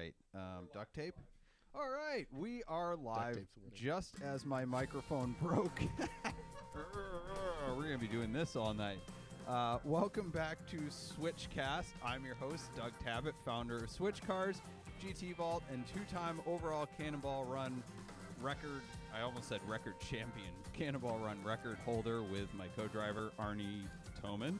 right. Duct tape? All right, we are live just as my microphone broke. We're going to be doing this all night. Welcome back to SwitchCast. I'm your host, Doug Tabbitt, founder of Switch Cars, GT Vault, and two-time overall Cannonball Run record, I almost said record champion, Cannonball Run record holder with my co-driver, Arnie Toman.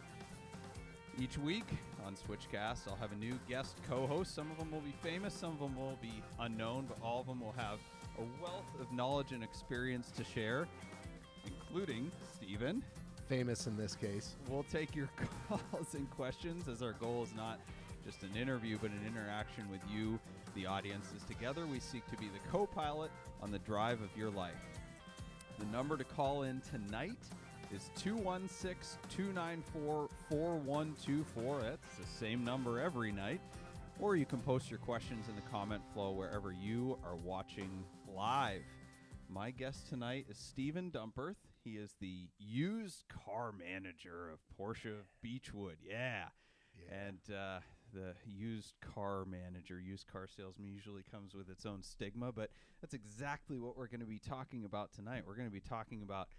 Each week on SwitchCast, I'll have a new guest co-host. Some of them will be famous, some of them will be unknown, but all of them will have a wealth of knowledge and experience to share, including Steven. Famous in this case. We'll take your calls and questions, as our goal is not just an interview, but an interaction with you, the audience. As together we seek to be the co-pilot on the drive of your life. The number to call in tonight is 216-294-4124. That's the same number every night. Or you can post your questions in the comment flow wherever you are watching live. My guest tonight is Steven Dumperth. He is the used car manager of Porsche Beechwood. Yeah. And the used car manager, used car salesman usually comes with its own stigma, but that's exactly what we're going to be talking about tonight. We're going to be talking about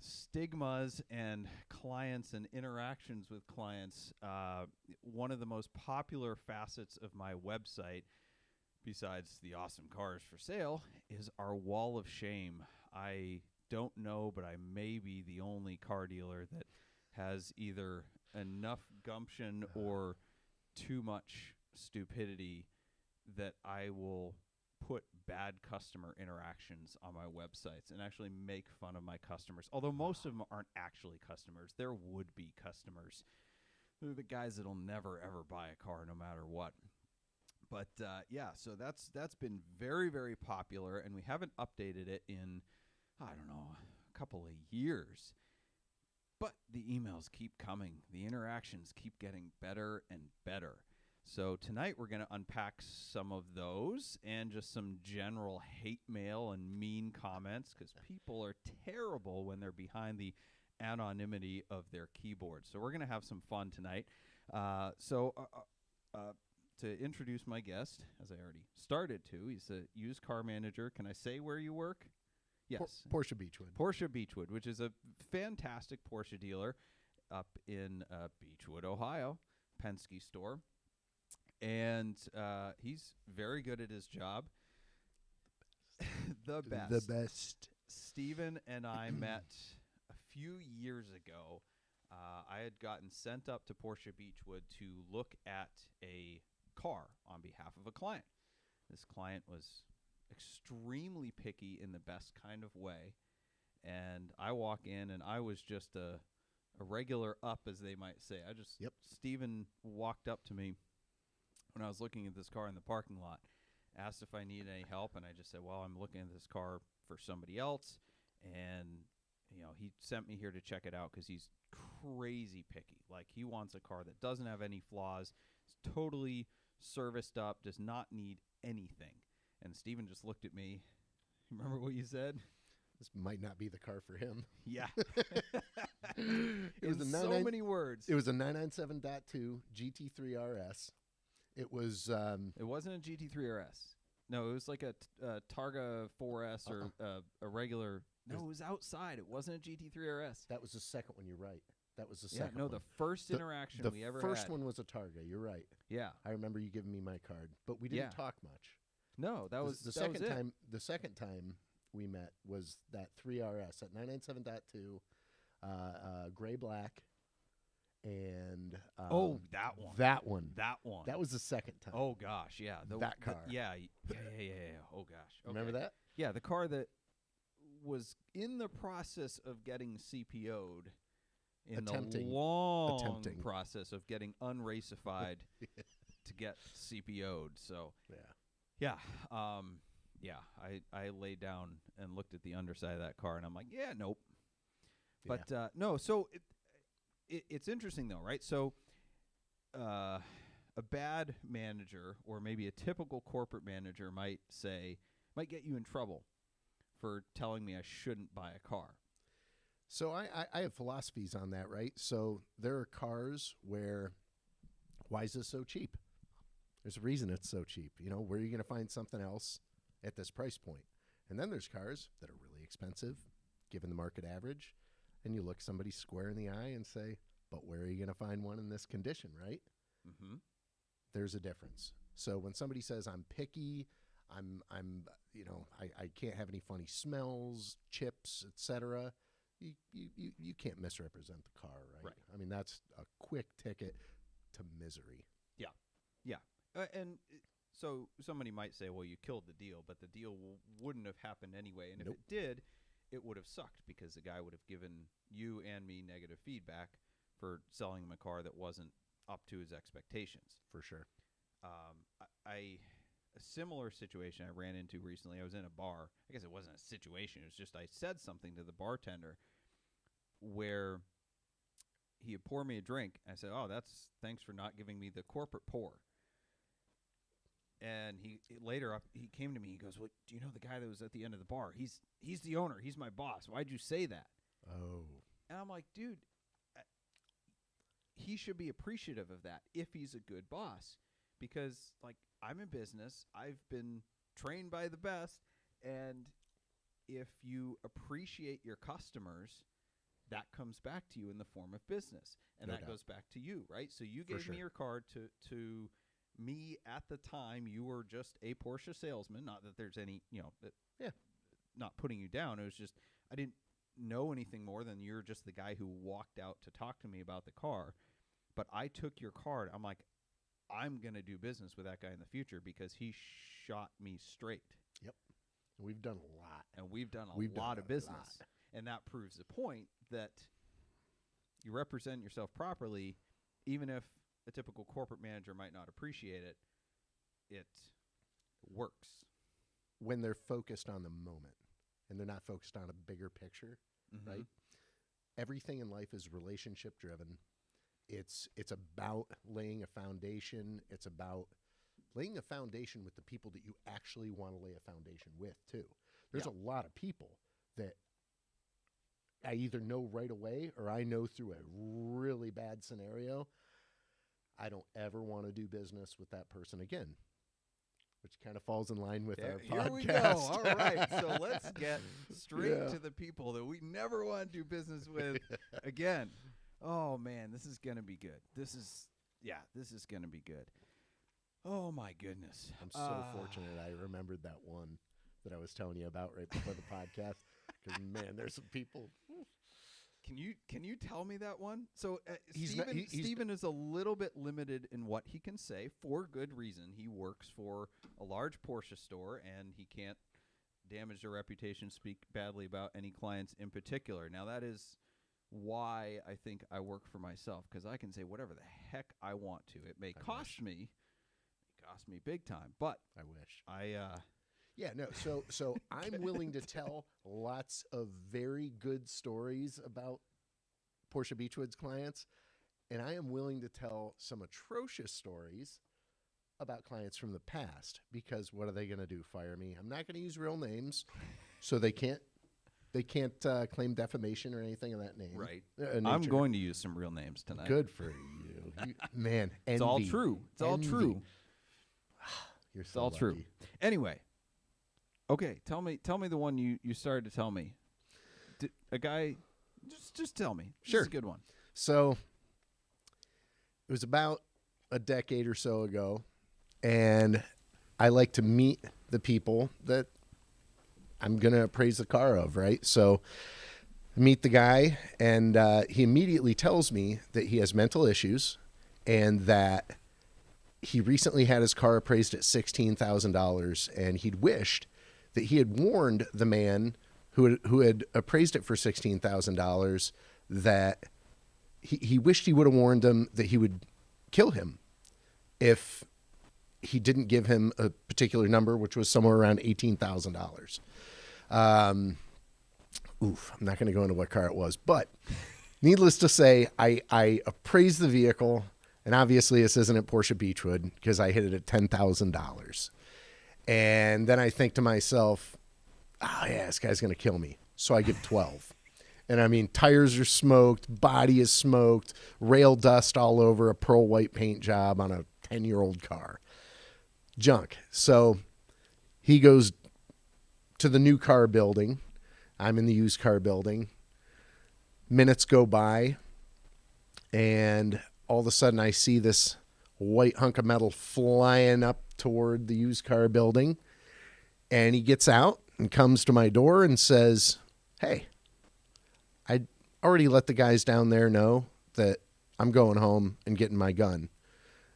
stigmas and clients and interactions with clients. One of the most popular facets of my website, besides the awesome cars for sale, is our wall of shame. I don't know, but I may be the only car dealer that has either enough gumption or too much stupidity that I will put bad customer interactions on my websites and actually make fun of my customers. Although most of them aren't actually customers. They're would-be customers. They're the guys that'll never, ever buy a car no matter what. But, so that's been very, very popular, and we haven't updated it in, I don't know, a couple of years. But the emails keep coming. The interactions keep getting better and better. So tonight we're going to unpack some of those and just some general hate mail and mean comments, because people are terrible when they're behind the anonymity of their keyboard. So we're going to have some fun tonight. To introduce my guest, as I already started to, he's a used car manager. Can I say where you work? Yes. Porsche Beechwood. Porsche Beechwood, which is a fantastic Porsche dealer up in Beechwood, Ohio, Penske store. And he's very good at his job. The best. Steven and I met a few years ago. I had gotten sent up to Porsche Beechwood to look at a car on behalf of a client. This client was extremely picky in the best kind of way. And I walk in, and I was just a regular up, as they might say. Steven walked up to me when I was looking at this car in the parking lot, asked if I needed any help, and I just said, well, I'm looking at this car for somebody else, and he sent me here to check it out because he's crazy picky. Like, he wants a car that doesn't have any flaws, is totally serviced up, does not need anything. And Steven just looked at me. Remember what you said? This might not be the car for him. Yeah. It was so many words. It was a 997.2 GT3 RS. It was. It wasn't a GT3 RS. No, it was like a Targa 4S or a regular. No, it was outside. It wasn't a GT3 RS. That was the second one. You're right. That was the second one. No, the first interaction we ever had. The first one was a Targa. You're right. Yeah. I remember you giving me my card, but we didn't talk much. No, that was the second time. The second time we met was that 3RS at 997.2, gray black, and that one. That was the second time. Oh gosh, yeah, that car. Yeah. Oh gosh, okay. Remember that? Yeah, the car that was in the process of getting CPO'd. In the long process of getting unracified to get CPO'd. So I laid down and looked at the underside of that car, and I'm like, nope. But no, so it's interesting though, right? So a bad manager, or maybe a typical corporate manager, might get you in trouble for telling me I shouldn't buy a car. So I have philosophies on that, right? So there are cars where, why is this so cheap? There's a reason it's so cheap. You know, where are you going to find something else at this price point? And then there's cars that are really expensive, given the market average. And you look somebody square in the eye and say, but where are you going to find one in this condition, right? Mm-hmm. There's a difference. So when somebody says I'm picky, I can't have any funny smells, chips, etc., you can't misrepresent the car, right? I mean, that's a quick ticket to misery. Yeah. So somebody might say, well, you killed the deal, but the deal wouldn't have happened anyway. And Nope. if it did, it would have sucked because the guy would have given you and me negative feedback for selling him a car that wasn't up to his expectations. For sure. A similar situation I ran into recently. I was in a bar. I guess it wasn't a situation. It was just I said something to the bartender where he had poured me a drink. I said, "Oh, thanks for not giving me the corporate pour." And he came to me. He goes, "Well, do you know the guy that was at the end of the bar? He's the owner. He's my boss. Why'd you say that?" Oh. And I'm like, dude, he should be appreciative of that if he's a good boss, because like I'm in business. I've been trained by the best, and if you appreciate your customers, that comes back to you in the form of business, and No that doubt. goes back to you, right? So you gave sure. me your card to me at the time. You were just a Porsche salesman. Not that there's any, not putting you down. It was just I didn't know anything more than you're just the guy who walked out to talk to me about the car. But I took your card. I'm like, I'm going to do business with that guy in the future because he shot me straight. Yep. We've done a lot. And we've done a lot of business. And that proves the point that you represent yourself properly, even if a typical corporate manager might not appreciate it, it works. When they're focused on the moment and they're not focused on a bigger picture, right? Everything in life is relationship driven. It's about laying a foundation. It's about laying a foundation with the people that you actually want to lay a foundation with, too. There's a lot of people that I either know right away or I know through a really bad scenario. I don't ever want to do business with that person again, which kind of falls in line with our podcast. Here we go. All right. So let's get straight to the people that we never want to do business with again. Oh, man, this is going to be good. This is going to be good. Oh, my goodness. I'm so fortunate I remembered that one that I was telling you about right before the podcast. Because, man, there's some people. Can you tell me that one? So He's Steven is a little bit limited in what he can say for good reason. He works for a large Porsche store, and he can't damage their reputation, speak badly about any clients in particular. Now, that is why I think I work for myself, because I can say whatever the heck I want to. It may cost me big time, but I wish. So I'm willing to tell lots of very good stories about Porsche Beachwood's clients, and I am willing to tell some atrocious stories about clients from the past, because what are they going to do? Fire me? I'm not going to use real names, so they can't claim defamation or anything of that name. right. Nature. I'm going to use some real names tonight. Good for you, man. It's all true. It's all true. You're It's so all lucky. true. Anyway, okay, tell me the one you started to tell me. A guy, just tell me. Sure. This is a good one. So it was about a decade or so ago, and I like to meet the people that I'm going to appraise the car of, right? So I meet the guy, and he immediately tells me that he has mental issues and that he recently had his car appraised at $16,000, and he'd wished that he had warned the man who had appraised it for $16,000 that he wished he would have warned him that he would kill him if he didn't give him a particular number, which was somewhere around $18,000. I'm not going to go into what car it was, but needless to say, I appraised the vehicle, and obviously this isn't at Porsche Beachwood because I hit it at $10,000. And then I think to myself, this guy's going to kill me. So I give 12. And I mean, tires are smoked, body is smoked, rail dust all over, a pearl white paint job on a 10-year-old car. junk. So he goes to the new car building. I'm in the used car building. Minutes go by, and all of a sudden I see this white hunk of metal flying up toward the used car building. And he gets out and comes to my door and says, hey, I already let the guys down there know that I'm going home and getting my gun.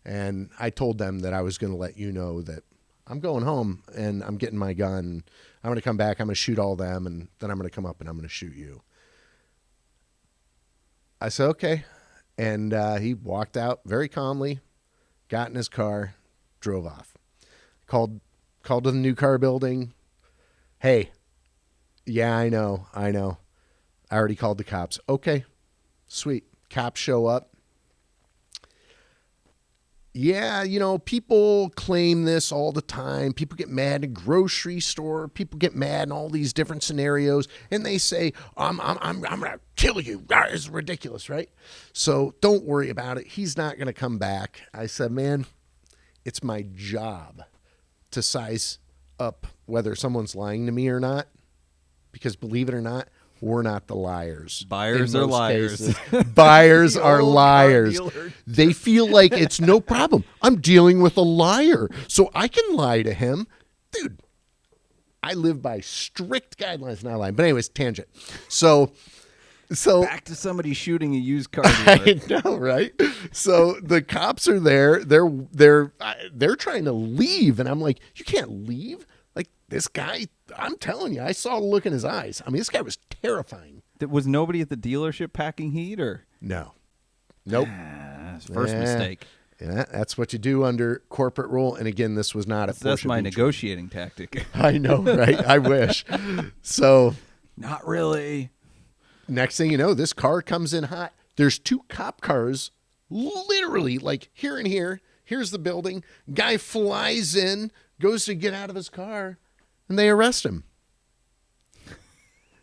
And I told them that I was going to let you know that I'm going home and I'm getting my gun. I'm going to come back. I'm going to shoot all them. And then I'm going to come up and I'm going to shoot you. I said, okay. And he walked out very calmly, got in his car, drove off. Called to the new car building. Hey, yeah, I know. I already called the cops. Okay, sweet. Cops show up. Yeah, people claim this all the time. People get mad in a grocery store. People get mad in all these different scenarios, and they say, "I'm gonna kill you." It's ridiculous, right? So don't worry about it. He's not gonna come back. I said, man, it's my job to size up whether someone's lying to me or not, because believe it or not, we're not the liars. Buyers are liars. Buyers are liars. They feel like it's no problem. I'm dealing with a liar, so I can lie to him. Dude, I live by strict guidelines, not lying. But anyways, tangent. So back to somebody shooting a used car dealer. I know, right? So the cops are there. They're trying to leave, and I'm like, you can't leave. Like, this guy, I'm telling you, I saw the look in his eyes. I mean, this guy was terrifying. Was nobody at the dealership packing heat, or? No. Nope. First mistake. Yeah, that's what you do under corporate rule. And again, this was not That's my negotiating tactic. I know, right? I wish. So. Not really. Next thing you know, this car comes in hot. There's 2 cop cars, literally like here and here. Here's the building. Guy flies in, goes to get out of his car, and they arrest him.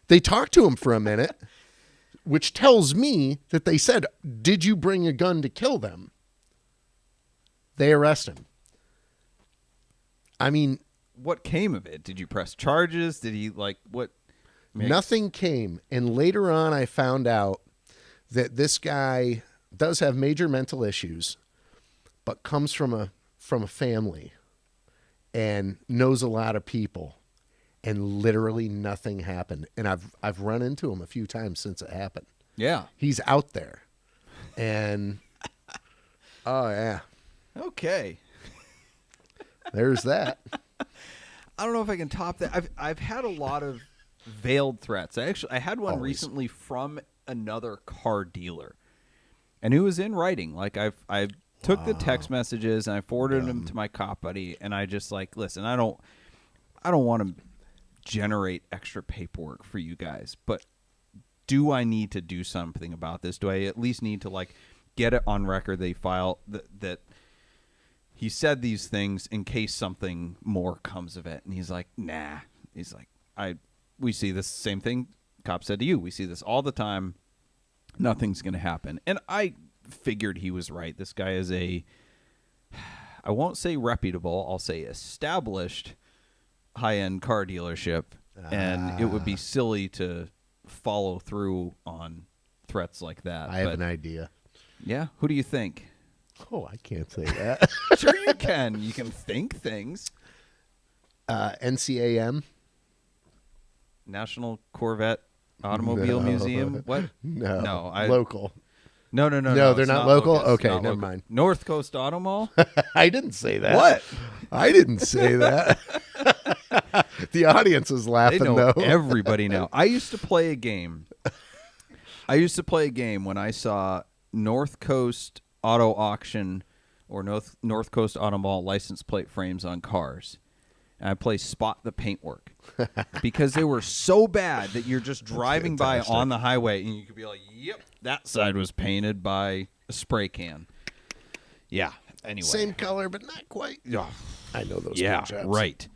They talk to him for a minute, which tells me that they said, did you bring a gun to kill them? They arrest him. I mean, what came of it? Did you press charges? Did he what? Nothing came. And later on, I found out that this guy does have major mental issues, but comes from a family and knows a lot of people, and literally nothing happened. And I've run into him a few times since it happened. Yeah. He's out there. And oh yeah. Okay. There's that. I don't know if I can top that. I've had a lot of veiled threats. I had one recently from another car dealer, and it was in writing. Like I took the text messages and I forwarded them to my cop buddy, and I just listen, I don't want to generate extra paperwork for you guys, but do I need to do something about this? Do I at least need to get it on record? They file that he said these things in case something more comes of it. And he's like, nah. He's like, we see this same thing cop said to you. We see this all the time. Nothing's going to happen. And I figured he was right. This guy is I won't say reputable, I'll say established high-end car dealership. And it would be silly to follow through on threats like that. I have an idea. Yeah? Who do you think? Oh, I can't say that. Sure you can. You can think things. NCAM. National Corvette Automobile Museum. What? No. Local. No. No, they're not local? Lucas. Okay, not never local. mind. North Coast Auto Mall? I didn't say that. What? I didn't say that. The audience is laughing, They know though. everybody now. I used to play a game when I saw North Coast Auto Auction or North Coast Auto Mall license plate frames on cars. And I play Spot the Paintwork because they were so bad that you're just driving by on the highway and you could be like, yep, that side was painted by a spray can. Yeah. Anyway. Same color, but not quite. Oh, I know those. yeah, jobs. right.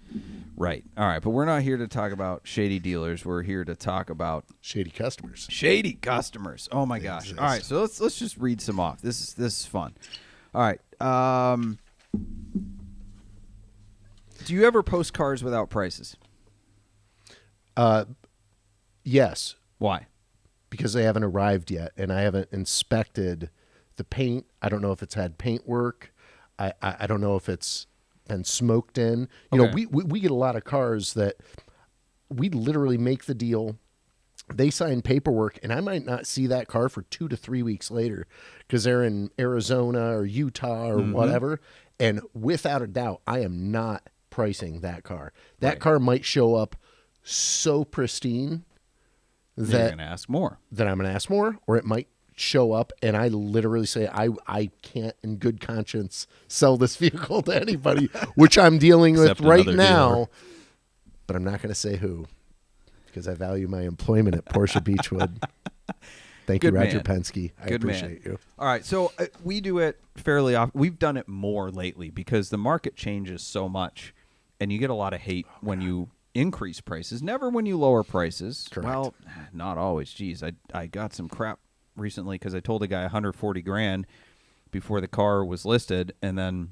All right, but we're not here to talk about shady dealers. We're here to talk about shady customers. Shady customers. Oh my gosh. All right, so let's just read some off. This is fun. All right. Do you ever post cars without prices? Yes, Why? because they haven't arrived yet, and I haven't inspected the paint. I don't know if it's had paint work. I don't know if it's been smoked in. You know, we get a lot of cars that we literally make the deal. They sign paperwork, and I might not see that car for 2 to 3 weeks later because they're in Arizona or Utah or whatever. And without a doubt, I am not pricing that car. That car might show up so pristine that you're going to ask more. That I'm going to ask more, or it might show up and I literally say, I can't in good conscience sell this vehicle to anybody, which I'm dealing with right now. Dealer. But I'm not going to say who. Because I value my employment at Porsche Beechwood. Thank you, Roger Penske. I appreciate you. All right, so we do it fairly often. We've done it more lately because the market changes so much, and you get a lot of hate when you increase prices. Never when you lower prices. Correct. Well, not always. Geez, I got some crap recently because I told a guy $140,000 before the car was listed, and then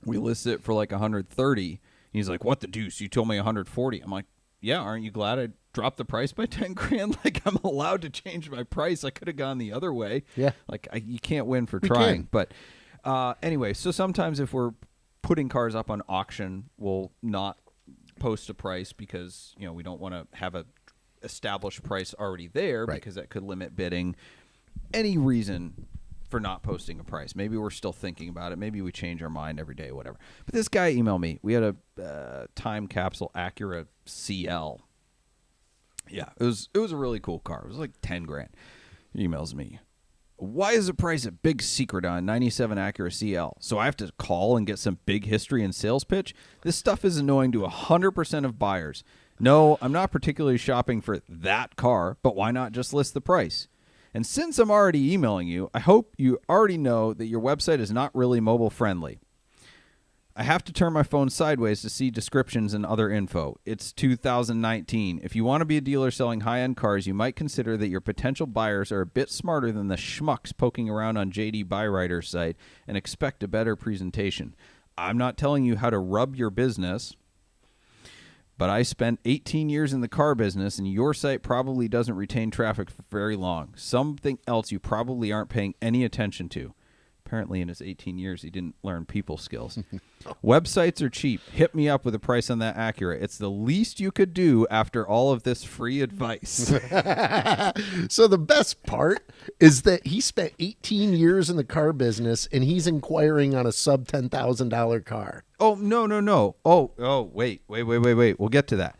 we listed it for like $130,000. He's like, "What the deuce? You told me $140,000." I'm like, "Yeah, aren't you glad I dropped the price by $10,000? Like, I'm allowed to change my price. I could have gone the other way." Yeah. Like, you can't win for trying. But anyway, so sometimes if we're putting cars up on auction, we'll not post a price because, you know, we don't want to have a established price already there because that could limit bidding. Any reason for not posting a price. Maybe we're still thinking about it. Maybe we change our mind every day, whatever. But this guy emailed me. We had a time capsule Acura CL. Yeah, it was a really cool car. It was like $10,000. He emails me. "Why is the price a big secret on 97 Acura CL? So I have to call and get some big history and sales pitch? This stuff is annoying to 100% of buyers. No, I'm not particularly shopping for that car, but why not just list the price? And since I'm already emailing you, I hope you already know that your website is not really mobile friendly. I have to turn my phone sideways to see descriptions and other info. It's 2019. If you want to be a dealer selling high-end cars, you might consider that your potential buyers are a bit smarter than the schmucks poking around on JD Buywriter's site and expect a better presentation. I'm not telling you how to rub your business, but I spent 18 years in the car business, and your site probably doesn't retain traffic for very long. Something else you probably aren't paying any attention to." Apparently in his 18 years, he didn't learn people skills. "Websites are cheap. Hit me up with a price on that Acura. It's the least you could do after all of this free advice." So the best part is that he spent 18 years in the car business, and he's inquiring on a sub $10,000 car. Oh, no. Oh, wait. We'll get to that.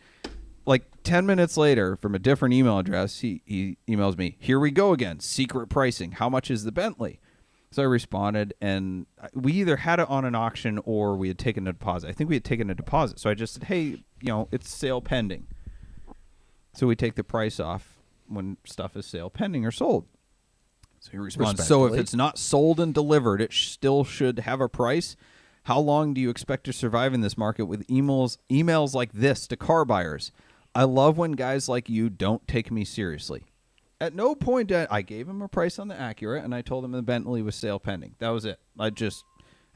Like 10 minutes later, from a different email address, he emails me, "Here we go again. Secret pricing. How much is the Bentley?" So I responded, and we either had it on an auction or we had taken a deposit. I think we had taken a deposit. So I just said, "Hey, you know, it's sale pending." So we take the price off when stuff is sale pending or sold. So he responds, "So if it's not sold and delivered, it still should have a price. How long do you expect to survive in this market with emails like this to car buyers? I love when guys like you don't take me seriously." At no point I gave him a price on the Acura, and I told him the Bentley was sale pending. That was it.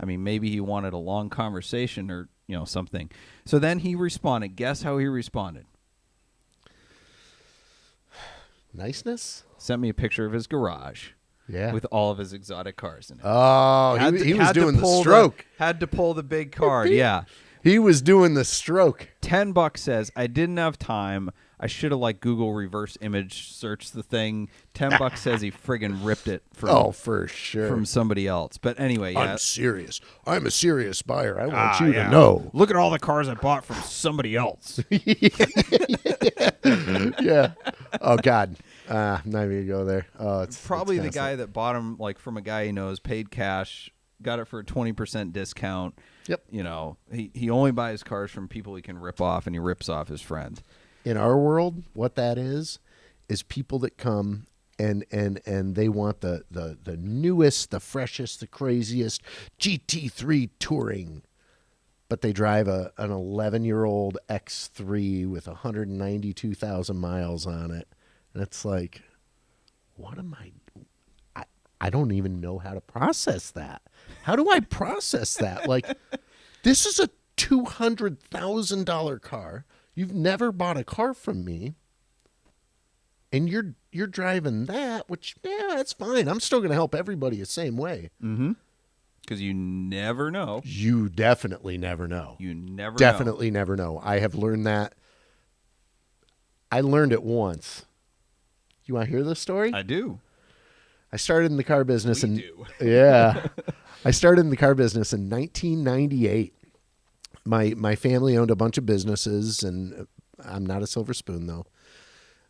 Maybe he wanted a long conversation or, you know, something. So then he responded. Guess how he responded? Niceness? Sent me a picture of his garage. Yeah. With all of his exotic cars in it. Oh, he was doing the stroke. Had to pull the big card, yeah. He was doing the stroke. $10 says, "I didn't have time. I should have Google reverse image searched the thing." $10 says he friggin' ripped it from for sure from somebody else. But anyway, yeah. I'm serious. I'm a serious buyer. I want you to know. Look at all the cars I bought from somebody else. Yeah. Oh God. I'm not even gonna go there. Oh, it's probably the guy that bought him from a guy he knows, paid cash, got it for a 20% discount. Yep. You know, he only buys cars from people he can rip off, and he rips off his friend. In our world, what that is people that come and they want the newest, the freshest, the craziest GT3 touring, but they drive an 11-year-old X3 with 192,000 miles on it, and it's like, what am I don't even know how to process that. How do I process that? This is a $200,000 car. You've never bought a car from me. And you're driving that, which, yeah, that's fine. I'm still going to help everybody the same way. Mm-hmm. Because you never know. You definitely never know. You never Definitely never know. I have learned that. I learned it once. You want to hear this story? I do. I started in the car business We do. Yeah. I started in the car business in 1998. My family owned a bunch of businesses, and I'm not a silver spoon, though.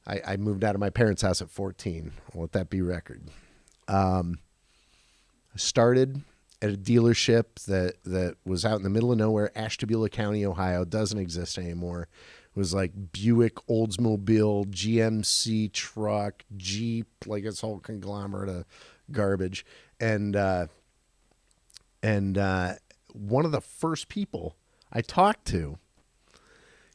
I moved out of my parents' house at 14. I'll let that be record. I started at a dealership that was out in the middle of nowhere, Ashtabula County, Ohio. Doesn't exist anymore. It was like Buick, Oldsmobile, GMC truck, Jeep, like this whole conglomerate of garbage. And one of the first people I talked to,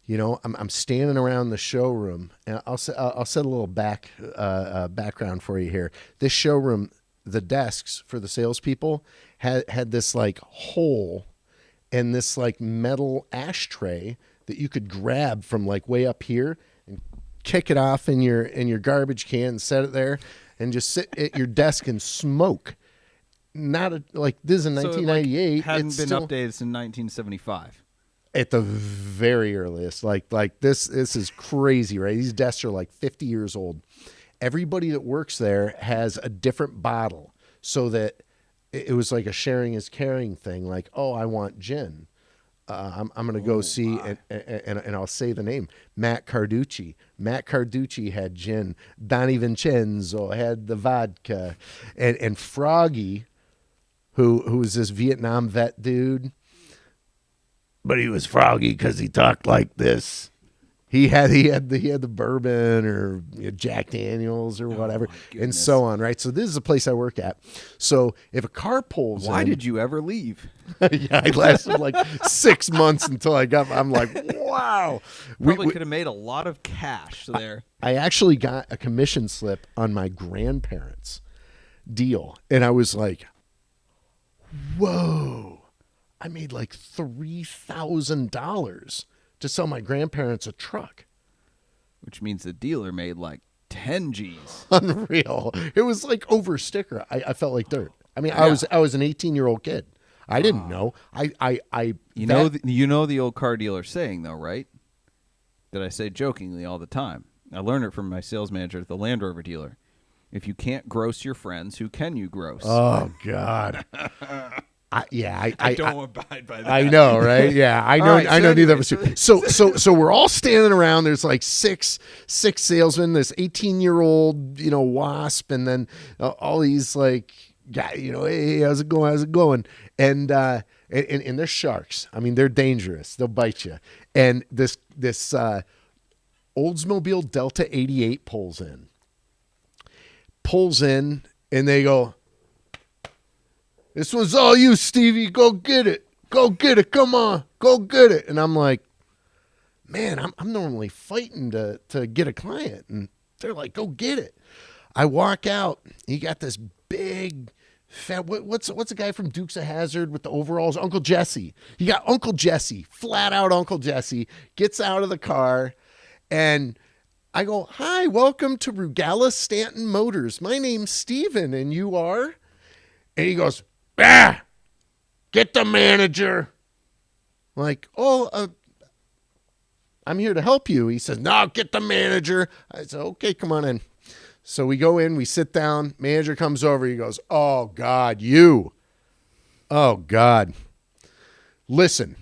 you know, I'm standing around the showroom, and I'll set a little background for you here. This showroom, the desks for the salespeople had this like hole and this like metal ashtray that you could grab from like way up here and kick it off in your garbage can and set it there and just sit at your desk and smoke. Like this is in 1998. Like hadn't it's been still, updated since 1975. At the very earliest. Like this is crazy, right? These desks are like 50 years old. Everybody that works there has a different bottle, so that it was like a sharing is caring thing. Like, oh, I want gin. I'm going to go see, and I'll say the name, Matt Carducci. Matt Carducci had gin. Donnie Vincenzo had the vodka. And Froggy, who was this Vietnam vet dude, but he was Froggy because he talked like this. He had the bourbon or Jack Daniels or whatever, and so on, right? So this is the place I work at. So if a car pulls Why in, did you ever leave? yeah, I lasted like 6 months until I'm like, wow. Probably could have made a lot of cash there. I actually got a commission slip on my grandparents' deal, and I was like, whoa, I made like $3,000 to sell my grandparents a truck. Which means the dealer made like 10 G's. Unreal. It was like over a sticker. I felt like dirt. I mean, Yeah. I was an 18-year-old kid. I didn't know. You know the old car dealer saying, though, right? That I say jokingly all the time. I learned it from my sales manager at the Land Rover dealer. If you can't gross your friends, who can you gross? Oh God. I don't abide by that. I know, right? Yeah, I know. All right, I know neither of anyway, us. So we're all standing around. There's like six salesmen. This 18-year-old, wasp, and then all these like guys. Hey, how's it going? How's it going? And they're sharks. I mean, they're dangerous. They'll bite you. And this Oldsmobile Delta 88 pulls in, and they go, "This one's all you, Stevie. Go get it. Go get it. Come on. Go get it." And I'm like, man, I'm normally fighting to get a client. And they're like, "Go get it." I walk out. You got this big, fat, what's a guy from Dukes of Hazzard with the overalls? Uncle Jesse. You got Uncle Jesse, flat out Uncle Jesse, gets out of the car. And I go, "Hi, welcome to Rugala Stanton Motors. My name's Steven, and you are?" And he goes, "Get the manager." I'm like, "Oh, I'm here to help you." He says, "No, get the manager." I said, "Okay, come on in." So we go in, we sit down. Manager comes over. He goes, "Oh, God, you. Oh, God. Listen,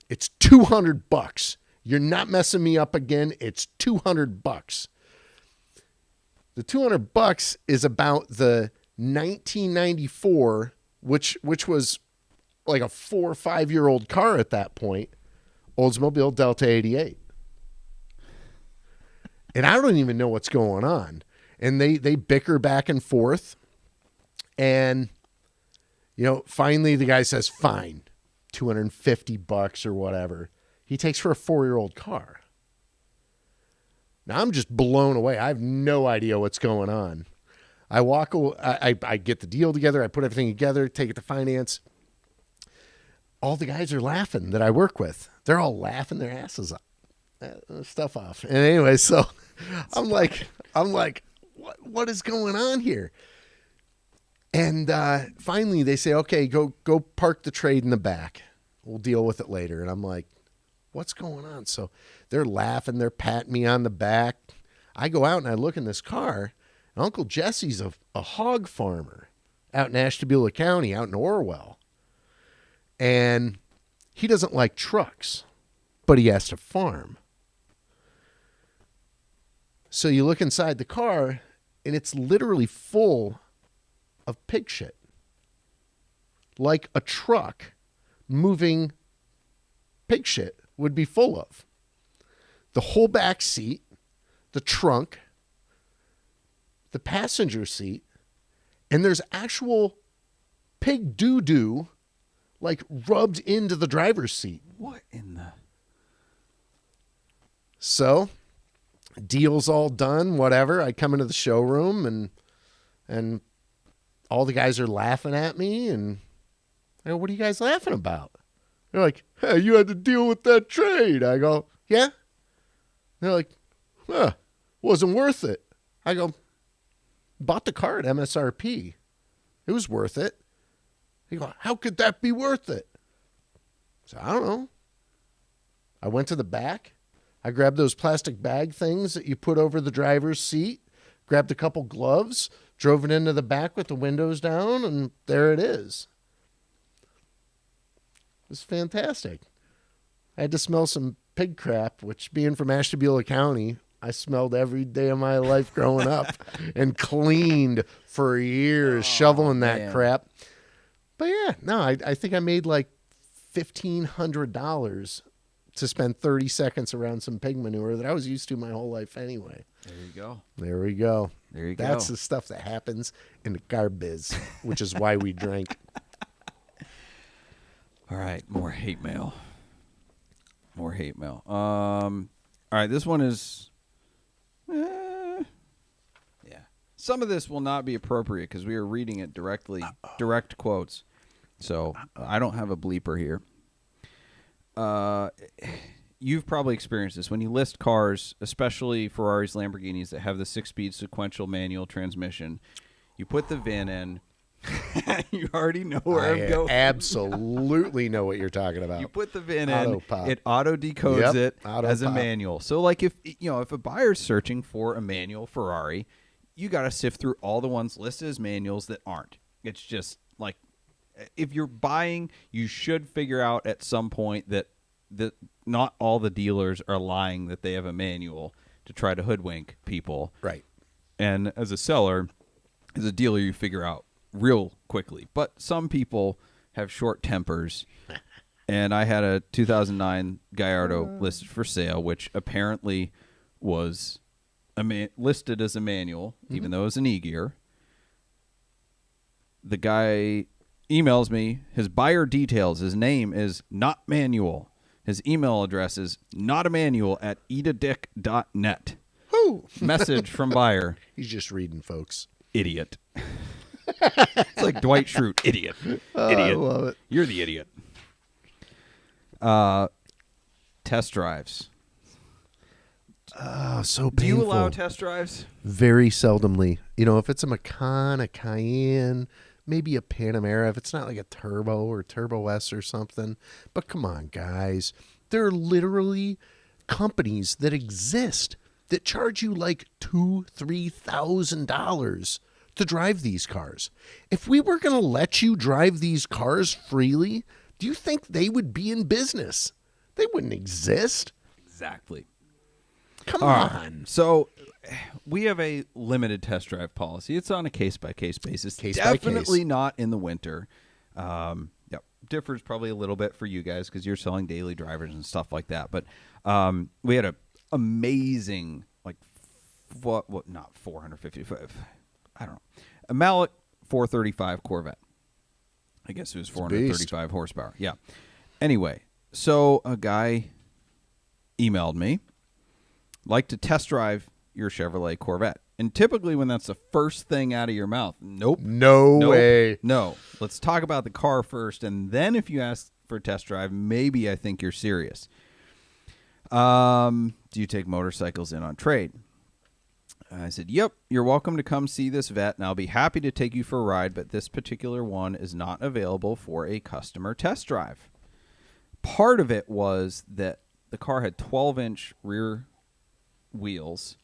it's $200. You're not messing me up again. It's $200. The $200 is about the 1994, which was like a 4 or 5 year old car at that point, Oldsmobile Delta 88. And I don't even know what's going on. And they bicker back and forth. And, finally the guy says, "Fine, $250 or whatever." He takes for a 4-year-old car. Now I'm just blown away. I have no idea what's going on. I walk away, I get the deal together. I put everything together, take it to finance. all the guys are laughing that I work with. They're all laughing their asses off. Stuff off. And anyway, so I'm like, what is going on here? And finally they say, okay, go park the trade in the back. We'll deal with it later. And I'm like, what's going on? So they're laughing. They're patting me on the back. I go out and I look in this car. And Uncle Jesse's a hog farmer out in Ashtabula County, out in Orwell. And he doesn't like trucks, but he has to farm. So you look inside the car, and it's literally full of pig shit. Like a truck moving pig shit would be full of. The whole back seat, the trunk, the passenger seat, and there's actual pig doo-doo like rubbed into the driver's seat. What in the... So... deal's all done, whatever. I come into the showroom and all the guys are laughing at me, and I go, what are you guys laughing about? They're like, hey, you had to deal with that trade. I go, yeah. They're like, wasn't worth it. I go, bought the car at MSRP. It was worth it. They go, how could that be worth it? So I don't know. I went to the back. I grabbed those plastic bag things that you put over the driver's seat, grabbed a couple gloves, drove it into the back with the windows down, and there it is. It was fantastic. I had to smell some pig crap, which being from Ashtabula County, I smelled every day of my life growing up and cleaned for years shoveling that crap. But yeah, no, I think I made like $1,500 to spend 30 seconds around some pig manure that I was used to my whole life anyway. There you go. There we go. There you go. That's the stuff that happens in the car biz, which is why we drink. All right, more hate mail. More hate mail. All right, this one is... yeah. Some of this will not be appropriate because we are reading it directly, direct quotes. So I don't have a bleeper here. You've probably experienced this when you list cars, especially Ferraris, Lamborghinis that have the 6-speed sequential manual transmission. You put the VIN in. You already know where I'm going. Absolutely know what you're talking about. You put the VIN Auto in, pop. it auto decodes it auto as a pop. manual. So, like if a buyer's searching for a manual Ferrari, you got to sift through all the ones listed as manuals that aren't. It's just like, if you're buying, you should figure out at some point that not all the dealers are lying that they have a manual to try to hoodwink people. Right. And as a seller, as a dealer, you figure out real quickly. But some people have short tempers. And I had a 2009 Gallardo listed for sale, which apparently was listed as a manual, even though it was an e-gear. The guy emails me his buyer details. His name is not manual. His email address is not a manual at eatadick.net. Who? Message from buyer. He's just reading, folks. Idiot. It's like Dwight Schrute. Idiot. Idiot. I love it. You're the idiot. Test drives. Oh, so painful. Do you allow test drives? Very seldomly. If it's a Macan, a Cayenne, maybe a Panamera, if it's not like a Turbo or Turbo S or something. But come on, guys. There are literally companies that exist that charge you like $2,000-$3,000 to drive these cars. If we were going to let you drive these cars freely, do you think they would be in business? They wouldn't exist. Exactly. Come on. So we have a limited test drive policy. It's on a case-by-case basis. Case by Definitely case. not in the winter. Differs probably a little bit for you guys because you're selling daily drivers and stuff like that. But we had a amazing, like, not 455, I don't know, a Malik 435 Corvette. I guess it was 435 horsepower. Yeah. Anyway, so a guy emailed me, like to test drive your Chevrolet Corvette. And typically when that's the first thing out of your mouth, nope. No way. No. Let's talk about the car first. And then if you ask for a test drive. Maybe I think you're serious. Do you take motorcycles in on trade? I said, yep, you're welcome to come see this vet, and I'll be happy to take you for a ride, but this particular one is not available for a customer test drive. Part of it was that the car had 12-inch rear wheels,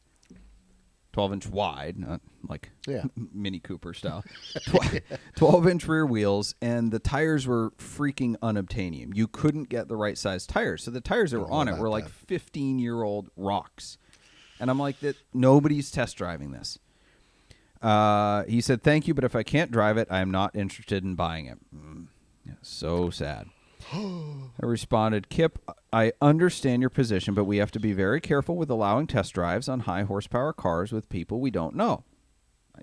12-inch wide, not like Mini Cooper style, 12-inch rear wheels, and the tires were freaking unobtainium. You couldn't get the right size tires. So the tires that were on it were like 15-year-old rocks. And I'm like, that nobody's test driving this. He said, thank you, but if I can't drive it, I am not interested in buying it. So sad. I responded, Kip, I understand your position, but we have to be very careful with allowing test drives on high horsepower cars with people we don't know.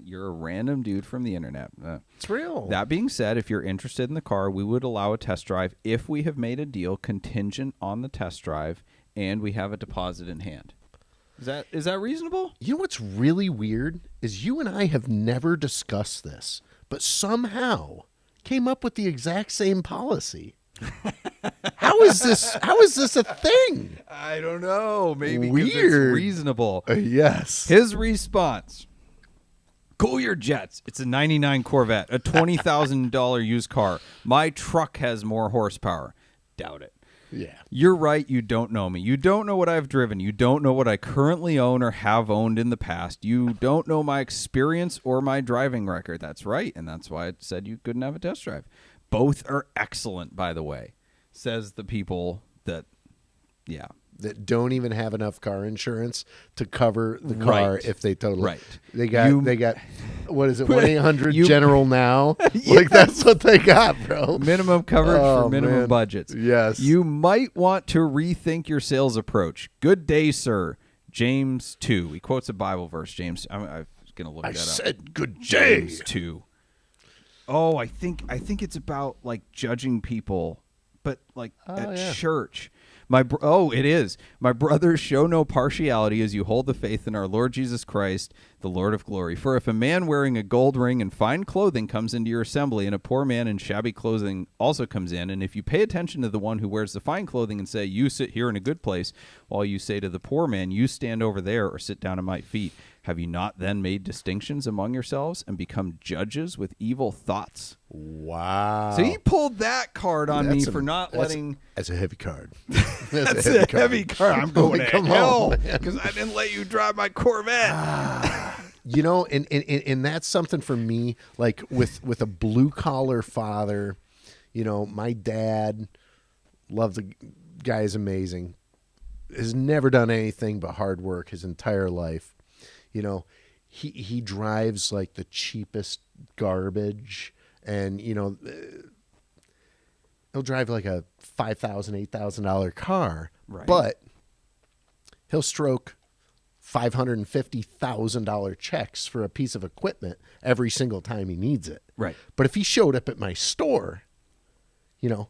You're a random dude from the internet. It's real. That being said, if you're interested in the car, we would allow a test drive if we have made a deal contingent on the test drive and we have a deposit in hand. Is that reasonable? You know what's really weird is you and I have never discussed this, but somehow came up with the exact same policy. How is this a thing? I don't know. Maybe weird. It's reasonable. Yes. His response: cool your jets. It's a 99 Corvette, a $20,000 used car. My truck has more horsepower. Doubt it. Yeah. You're right. You don't know me. You don't know what I've driven. You don't know what I currently own or have owned in the past. You don't know my experience or my driving record. That's right. And that's why I said you couldn't have a test drive. Both are excellent, by the way, says the people that don't even have enough car insurance to cover the car right. if they totally right. They got what is it, 1-800-GENERAL now? Like that's what they got, bro. Minimum coverage for minimum budgets. Yes. You might want to rethink your sales approach. Good day, sir. James 2. He quotes a Bible verse. James, I was going to look that up. I said good day. James 2. Oh, I think it's about like judging people, but like at church. It is. My brothers, show no partiality as you hold the faith in our Lord Jesus Christ, the Lord of glory. For if a man wearing a gold ring and fine clothing comes into your assembly, and a poor man in shabby clothing also comes in, and if you pay attention to the one who wears the fine clothing and say, you sit here in a good place, while you say to the poor man, you stand over there or sit down at my feet, have you not then made distinctions among yourselves and become judges with evil thoughts? Wow. So he pulled that card on me for not letting... That's a heavy card. That's a heavy card. I'm going to hell because I didn't let you drive my Corvette. You know, and that's something for me, like with a blue-collar father, you know, my dad, loved the guy, is amazing, has never done anything but hard work his entire life. You know, he drives like the cheapest garbage, and you know, he'll drive like a $5,000, $8,000 car, right. But he'll stroke $550,000 checks for a piece of equipment every single time he needs it. Right. But if he showed up at my store, you know,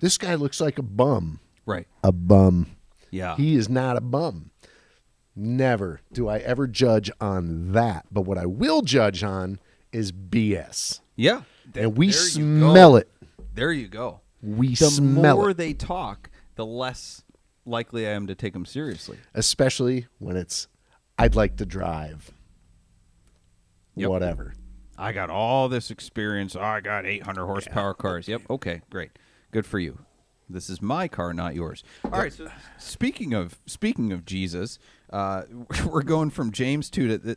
this guy looks like a bum. Right. A bum. Yeah. He is not a bum. Never do I ever judge on that. But what I will judge on is BS. Yeah. And we smell it. There you go. We smell it. The more they talk, the less likely I am to take them seriously. Especially when it's, I'd like to drive. Yep. Whatever. I got all this experience. Oh, I got 800 horsepower cars. Yep. Okay, great. Good for you. This is my car, not yours. All right. So speaking of Jesus, we're going from James 2 to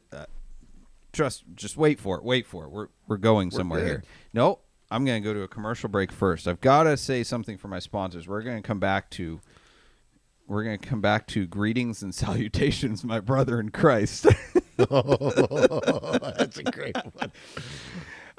just wait for it. Wait for it. We're going somewhere here. No, I'm going to go to a commercial break first. I've got to say something for my sponsors. We're going to come back to greetings and salutations, my brother in Christ. Oh, that's a great one.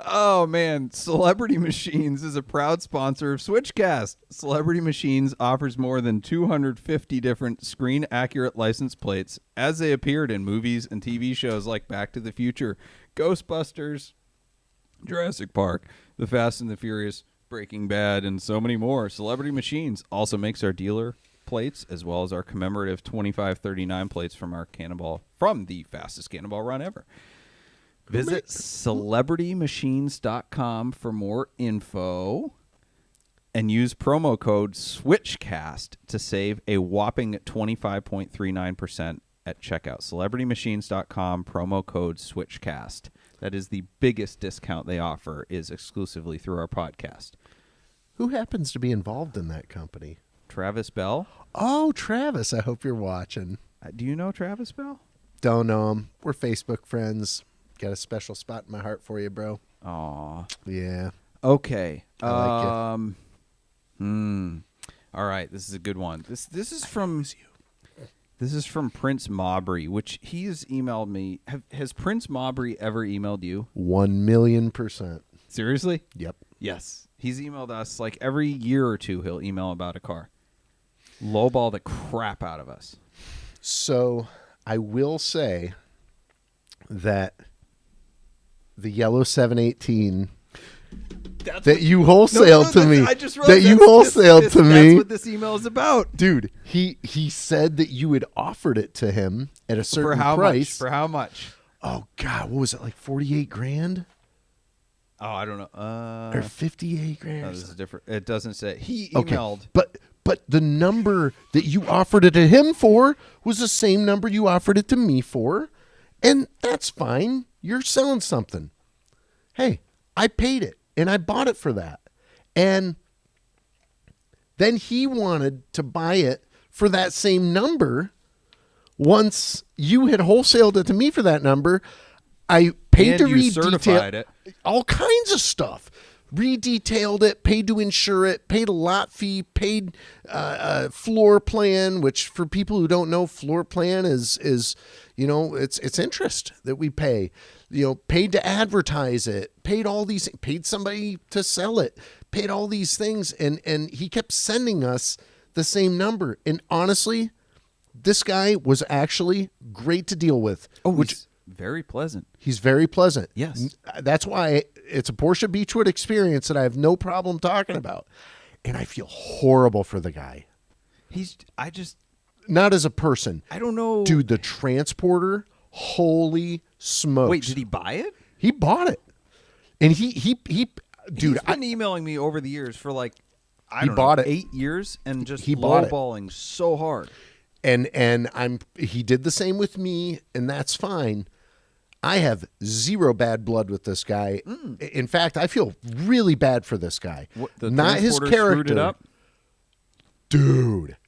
Oh, man. Celebrity Machines is a proud sponsor of SwitchCast. Celebrity Machines offers more than 250 different screen-accurate license plates as they appeared in movies and TV shows like Back to the Future, Ghostbusters, Jurassic Park, The Fast and the Furious, Breaking Bad, and so many more. Celebrity Machines also makes our dealer plates as well as our commemorative 2539 plates from the fastest cannonball run ever. Visit celebritymachines.com for more info. and use promo code SwitchCast to save a whopping 25.39% at checkout. CelebrityMachines.com, promo code SwitchCast. That is the biggest discount they offer, is exclusively through our podcast. Who happens to be involved in that company? Travis Bell. Oh, Travis, I hope you're watching. Do you know Travis Bell? Don't know him. We're Facebook friends. Got a special spot in my heart for you, bro. Aw. Yeah. Okay. I like All right, this is a good one. This is from Prince Maubrey, which he has emailed me. Has Prince Maubrey ever emailed you? 1,000,000%. Seriously? Yep. Yes. He's emailed us like every year or two. He'll email about a car. Lowball the crap out of us. So I will say that the yellow 718 that you wholesaled to me, That's what this email is about. Dude, he said that you had offered it to him at a certain price. For how much? Oh God, what was it, like 48 grand? Oh, I don't know. Or 58 grand? No, this is different. It doesn't say. He emailed. Okay. But the number that you offered it to him for was the same number you offered it to me for, and that's fine. You're selling something. Hey, I paid it, and I bought it for that. And then he wanted to buy it for that same number. Once you had wholesaled it to me for that number, I paid to certified it. All kinds of stuff. Redetailed it, paid to insure it, paid a lot fee, paid floor plan, which for people who don't know, floor plan is it's interest that we pay. Paid to advertise it, paid all these, paid somebody to sell it, paid all these things, and he kept sending us the same number. And honestly, this guy was actually great to deal with. He's very pleasant. He's very pleasant. Yes. That's why it's a Porsche Beechwood experience that I have no problem talking about. And I feel horrible for the guy. Not as a person. I don't know. Dude, the transporter, holy smokes. Wait, did he buy it? He bought it. And he dude, he's been emailing me over the years for like, I don't know, 8 years and just he bought lowballing so hard. And he did the same with me, and that's fine. I have zero bad blood with this guy. In fact, I feel really bad for this guy. Not his character. Screwed it up? Dude,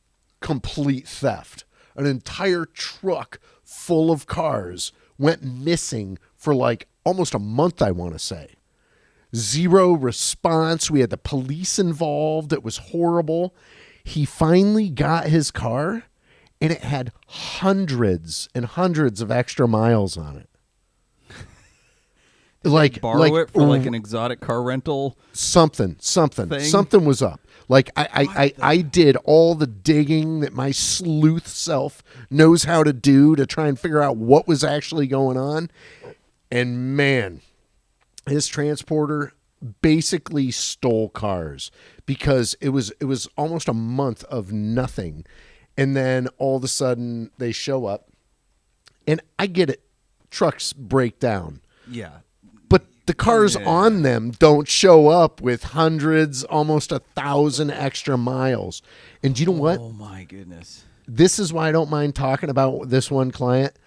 complete theft. An entire truck full of cars went missing for like almost a month, I want to say. Zero response. We had the police involved. It was horrible. He finally got his car, and it had hundreds and hundreds of extra miles on it. Borrow it for like an exotic car rental. Something was up. Like I did all the digging that my sleuth self knows how to do to try and figure out what was actually going on. And man, his transporter basically stole cars because it was almost a month of nothing. And then all of a sudden they show up, and I get it. Trucks break down. Yeah. But the cars on them don't show up with hundreds, almost 1,000 extra miles. And you know what? Oh, my goodness. This is why I don't mind talking about this one client.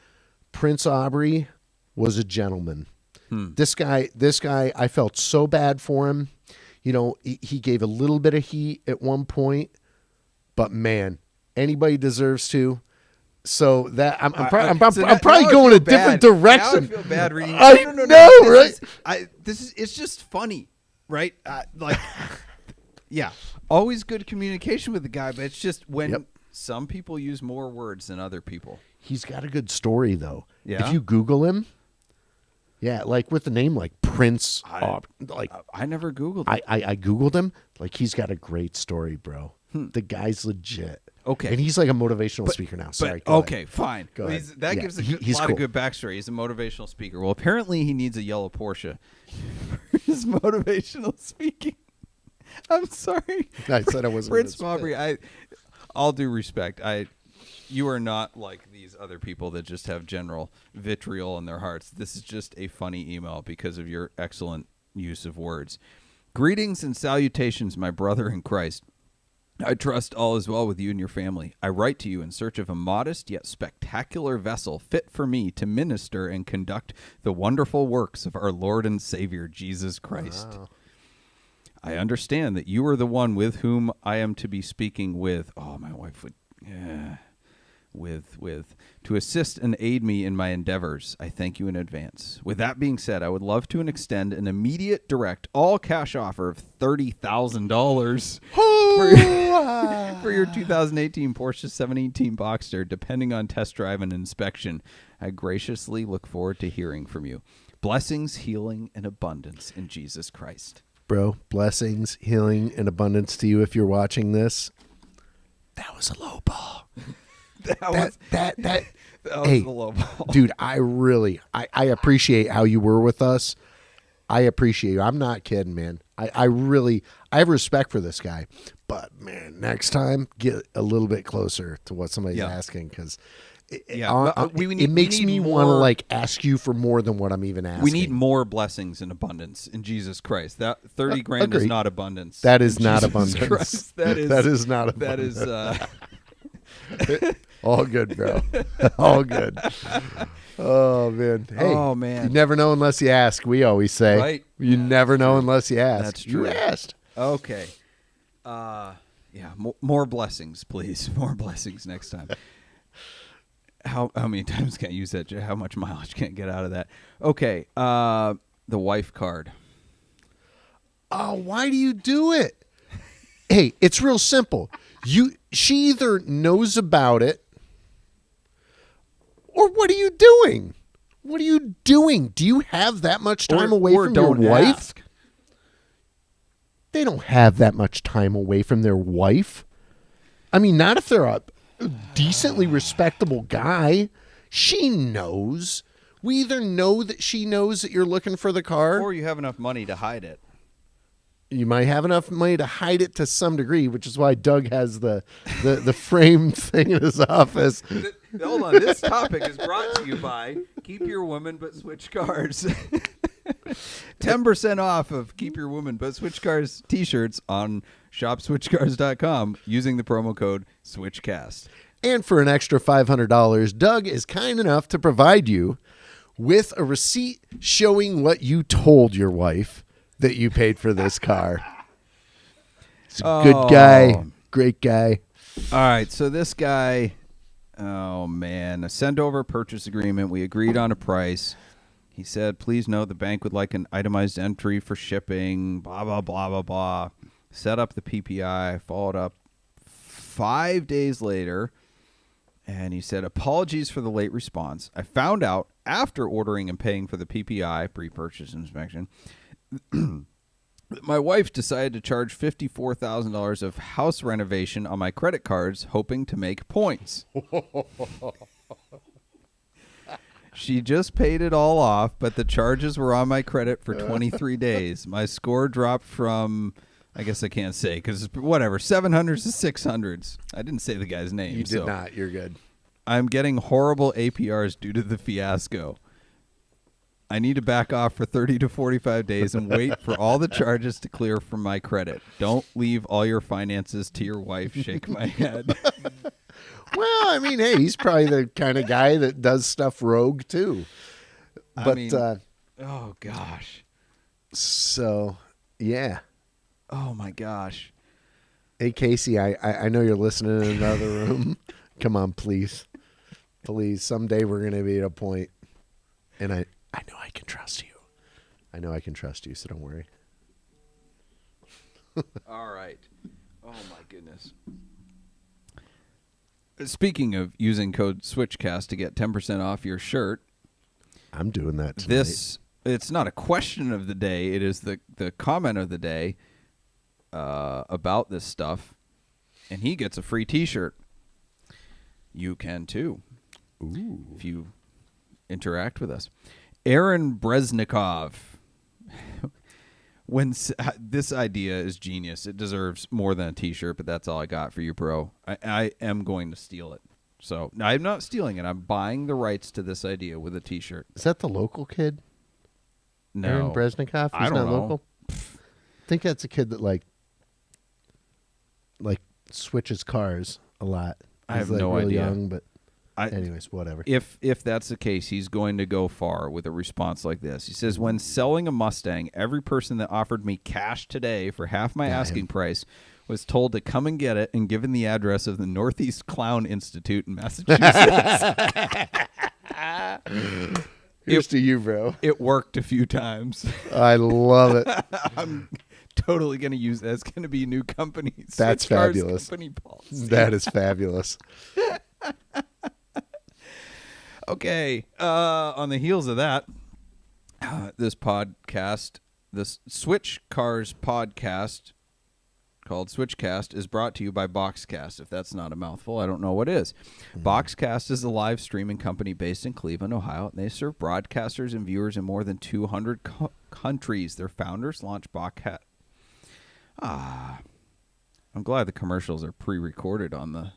Prince Aubrey was a gentleman. This guy, I felt so bad for him. He gave a little bit of heat at one point. But, man, anybody deserves to. So that I'm probably going a different direction. Now I feel bad reading. No, right? It's just funny, right? Yeah, always good communication with the guy, but it's just when some people use more words than other people. He's got a good story though. Yeah. If you Google him, like with a name like Prince, I never Googled him. I Googled him. Like he's got a great story, bro. The guy's legit. Okay. And he's like a motivational speaker now. Sorry. Okay, fine. Go ahead. That gives a lot of good backstory. He's a motivational speaker. Well, apparently he needs a yellow Porsche for his motivational speaking. I'm sorry. I said I wasn't. Prince Maubrey, all due respect, you are not like these other people that just have general vitriol in their hearts. This is just a funny email because of your excellent use of words. Greetings and salutations, my brother in Christ. I trust all is well with you and your family. I write to you in search of a modest yet spectacular vessel fit for me to minister and conduct the wonderful works of our Lord and Savior, Jesus Christ. Wow. I understand that you are the one with whom I am to be speaking with. Oh, my wife would... to assist and aid me in my endeavors. I thank you in advance. With that being said, I would love to extend an immediate, direct, all-cash offer of $30,000 for your 2018 Porsche 718 Boxster, depending on test drive and inspection. I graciously look forward to hearing from you. Blessings, healing, and abundance in Jesus Christ. Bro, blessings, healing, and abundance to you if you're watching this. That was a low ball. That was Hey, the low ball. Dude, I appreciate how you were with us. I appreciate you. I'm not kidding, man. I have respect for this guy. But, man, next time, get a little bit closer to what somebody's asking, because it makes me want to, like, ask you for more than what I'm even asking. We need more blessings and abundance in Jesus Christ. That 30 grand is not abundance. That is not abundance. Christ. That is not abundance. That is... All good, bro. All good. Oh, man. Hey, you never know unless you ask, we always say. Right. You never know unless you ask. That's true. You asked. Okay. More blessings, please. More blessings next time. How many times can I use that? How much mileage can I get out of that? Okay. The wife card. Oh, why do you do it? Hey, it's real simple. She either knows about it, or what are you doing? What are you doing? Do you have that much time away from your wife? Ask. They don't have that much time away from their wife. I mean, not if they're a decently respectable guy. She knows. We either know that she knows that you're looking for the car, or you have enough money to hide it. You might have enough money to hide it to some degree, which is why Doug has the frame thing in his office. Hold on. This topic is brought to you by Keep Your Woman But Switch Cars. 10% off of Keep Your Woman But Switch Cars t-shirts on shopswitchcars.com using the promo code SwitchCast. And for an extra $500, Doug is kind enough to provide you with a receipt showing what you told your wife that you paid for this car. He's a good guy. Great guy. All right. So this guy, oh, man. A send over purchase agreement. We agreed on a price. He said, please note the bank would like an itemized entry for shipping, blah, blah, blah, blah, blah. Set up the PPI. Followed up 5 days later. And he said, apologies for the late response. I found out after ordering and paying for the PPI, pre-purchase inspection, my wife decided to charge $54,000 of house renovation on my credit cards, hoping to make points. She just paid it all off, but the charges were on my credit for 23 days. My score dropped from, I guess I can't say, because whatever, 700s to 600s. I didn't say the guy's name. You did not. You're good. I'm getting horrible APRs due to the fiasco. I need to back off for 30 to 45 days and wait for all the charges to clear from my credit. Don't leave all your finances to your wife. Shake my head. Well, I mean, hey, he's probably the kind of guy that does stuff rogue too. But I mean, oh gosh. So, yeah. Oh my gosh. Hey, Casey, I know you're listening in another room. Come on, please. Please, someday we're going to be at a point, and I know I can trust you. I know I can trust you, so don't worry. All right. Oh, my goodness. Speaking of using code SwitchCast to get 10% off your shirt. I'm doing that tonight. It's not a question of the day. It is the comment of the day about this stuff. And he gets a free T-shirt. You can, too. Ooh. If you interact with us. Aaron Bresnikov. This idea is genius. It deserves more than a T-shirt, but that's all I got for you, bro. I am going to steal it. So I'm not stealing it. I'm buying the rights to this idea with a T-shirt. Is that the local kid? No. Aaron Bresnikov? He's I don't not know. local? think that's a kid that like switches cars a lot. I have He's, no real idea. young, but anyways, whatever. If that's the case, he's going to go far with a response like this. He says, when selling a Mustang, every person that offered me cash today for half my asking price was told to come and get it and given the address of the Northeast Clown Institute in Massachusetts. Here's to you, bro. It worked a few times. I love it. I'm totally going to use that. It's going to be a new company. That's Switch Cars fabulous. Company policy. That is fabulous. Okay. On the heels of that, this podcast, this Switch Cars podcast called SwitchCast, is brought to you by Boxcast. If that's not a mouthful, I don't know what is. Boxcast is a live streaming company based in Cleveland, Ohio, and they serve broadcasters and viewers in more than 200 countries. Their founders launched Boxcast. I'm glad the commercials are pre-recorded on the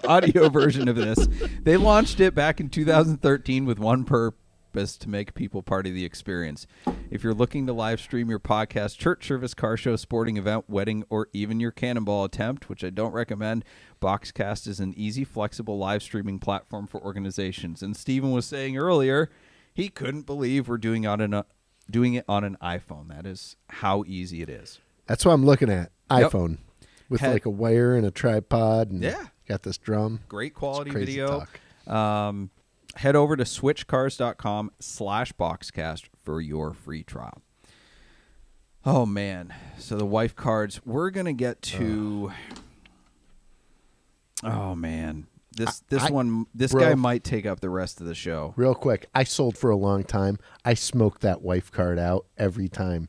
audio version of this. They launched it back in 2013 with one purpose: to make people part of the experience. If you're looking to live stream your podcast, church service, car show, sporting event, wedding, or even your cannonball attempt, which I don't recommend, Boxcast is an easy, flexible live streaming platform for organizations. And Steven was saying earlier, he couldn't believe we're doing it on an iPhone. That is how easy it is. That's what I'm looking at. Yep. iPhone with like a wire and a tripod, and got this drum. Great quality Crazy video. talk. Head over to switchcars.com/Boxcast for your free trial. Oh, man. So the wife cards, we're going to get to... Oh, man. This guy might take up the rest of the show. Real quick, I sold for a long time. I smoked that wife card out every time.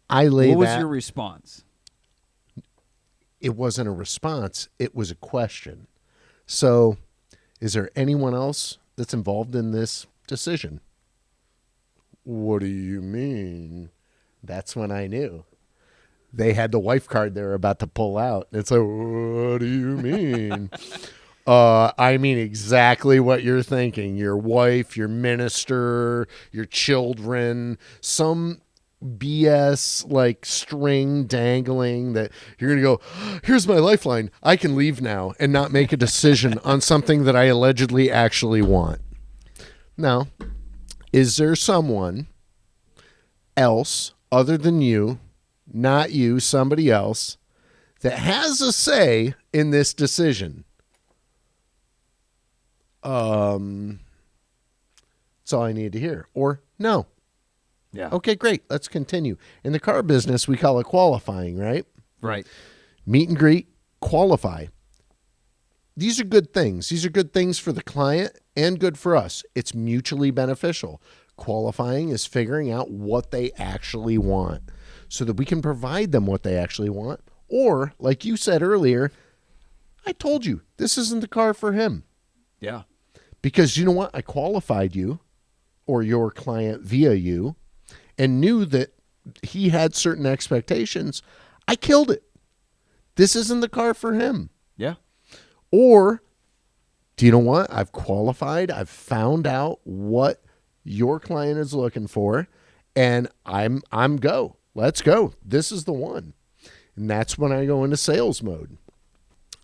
What was your response? It wasn't a response. It was a question. So, is there anyone else that's involved in this decision? What do you mean? That's when I knew. They had the wife card they were about to pull out. It's like, what do you mean? I mean exactly what you're thinking. Your wife, your minister, your children, some BS like string dangling that you're going to go, here's my lifeline. I can leave now and not make a decision on something that I allegedly actually want. Now, is there someone else other than you, not you, somebody else, that has a say in this decision? That's all I need to hear. Or no. Yeah. Okay, great. Let's continue. In the car business, we call it qualifying, right? Right. Meet and greet, qualify. These are good things. These are good things for the client and good for us. It's mutually beneficial. Qualifying is figuring out what they actually want so that we can provide them what they actually want. Or, like you said earlier, I told you, this isn't the car for him. Yeah. Because you know what? I qualified you or your client via you and knew that he had certain expectations. I killed it. This isn't the car for him. Yeah. Or, do you know what? I've qualified. I've found out what your client is looking for, and I'm go. Let's go. This is the one. And that's when I go into sales mode.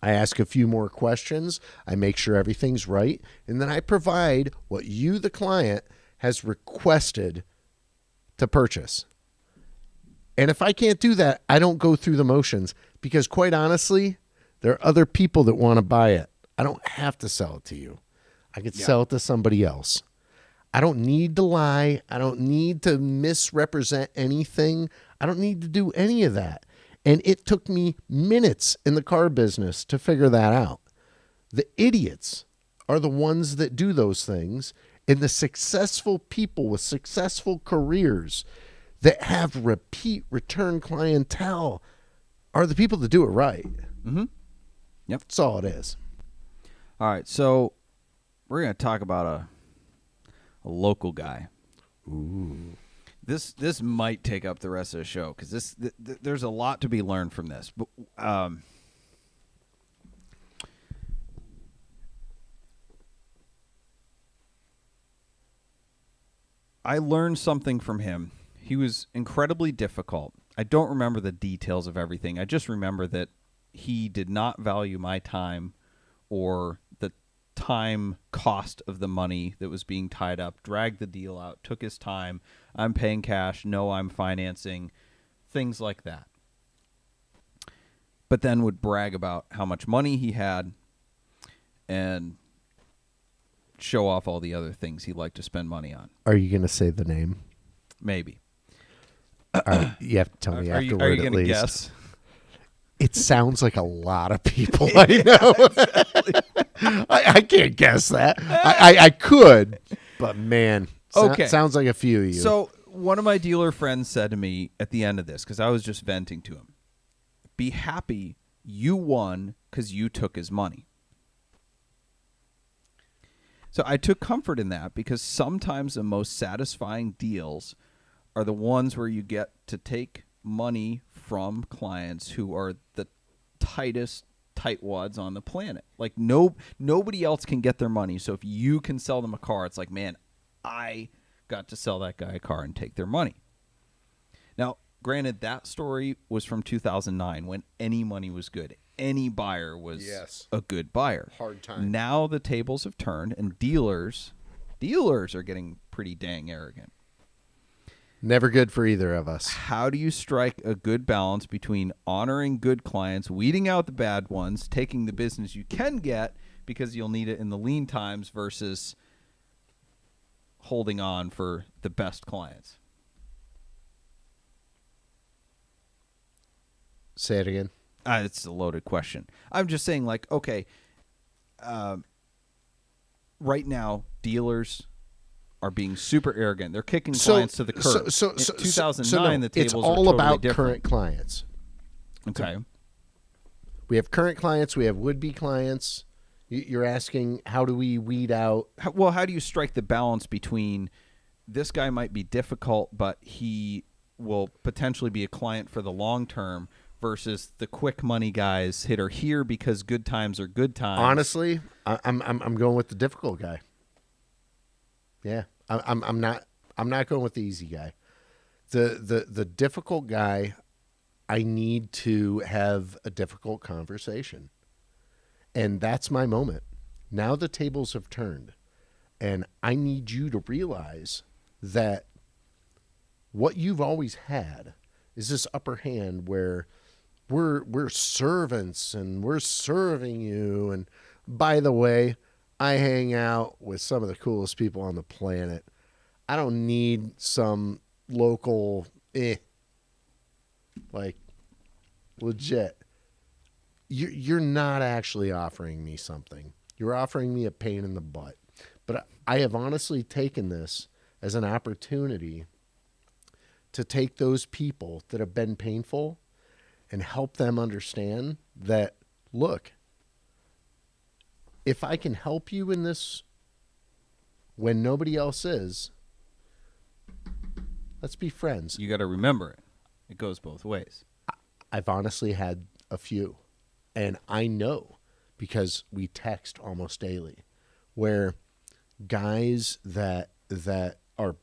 I ask a few more questions. I make sure everything's right, and then I provide what you, the client, has requested to purchase. And if I can't do that, I don't go through the motions because, quite honestly, there are other people that want to buy it. I don't have to sell it to you. I could sell it to somebody else. I don't need to lie. I don't need to misrepresent anything. I don't need to do any of that. And it took me minutes in the car business to figure that out. The idiots are the ones that do those things, and the successful people with successful careers that have repeat return clientele are the people that do it right. Mm-hmm. Yep. That's all it is. All right, so we're going to talk about a local guy. Ooh. This might take up the rest of the show because there's a lot to be learned from this. But I learned something from him. He was incredibly difficult. I don't remember the details of everything. I just remember that he did not value my time or the time cost of the money that was being tied up, dragged the deal out, took his time. I'm paying cash. No, I'm financing, things like that. But then would brag about how much money he had and show off all the other things he liked to spend money on. Are you going to say the name? Maybe. You have to tell me afterward. Are you at going to least. guess? It sounds like a lot of people I know. I can't guess that. I could, but man, Okay. Sounds like a few of you. So one of my dealer friends said to me at the end of this, because I was just venting to him, be happy you won because you took his money. So I took comfort in that because sometimes the most satisfying deals are the ones where you get to take money from clients who are the tightest tightwads on the planet. Like nobody else can get their money. So if you can sell them a car, it's like, man, I got to sell that guy a car and take their money. Now, granted, that story was from 2009 when any money was good. Any buyer was a good buyer. Hard time. Now the tables have turned, and dealers are getting pretty dang arrogant. Never good for either of us. How do you strike a good balance between honoring good clients, weeding out the bad ones, taking the business you can get because you'll need it in the lean times versus holding on for the best clients? Say it again. It's a loaded question. I'm just saying, like, okay, right now, dealers are being super arrogant. They're kicking clients to the curb. In 2009, the tables it's all were totally about different. current clients. Okay. We have current clients. We have would-be clients. You're asking, how do we weed out? How do you strike the balance between this guy might be difficult, but he will potentially be a client for the long term versus the quick money guys that are here because good times are good times? Honestly, I'm going with the difficult guy. Yeah, I'm not going with the easy guy. The difficult guy, I need to have a difficult conversation. And that's my moment. Now the tables have turned, and I need you to realize that what you've always had is this upper hand where we're servants and we're serving you. And by the way, I hang out with some of the coolest people on the planet. I don't need some local, like legit. You're not actually offering me something. You're offering me a pain in the butt. But I have honestly taken this as an opportunity to take those people that have been painful and help them understand that, look, if I can help you in this when nobody else is, let's be friends. You got to remember it. It goes both ways. I've honestly had a few. And I know, because we text almost daily, where guys that are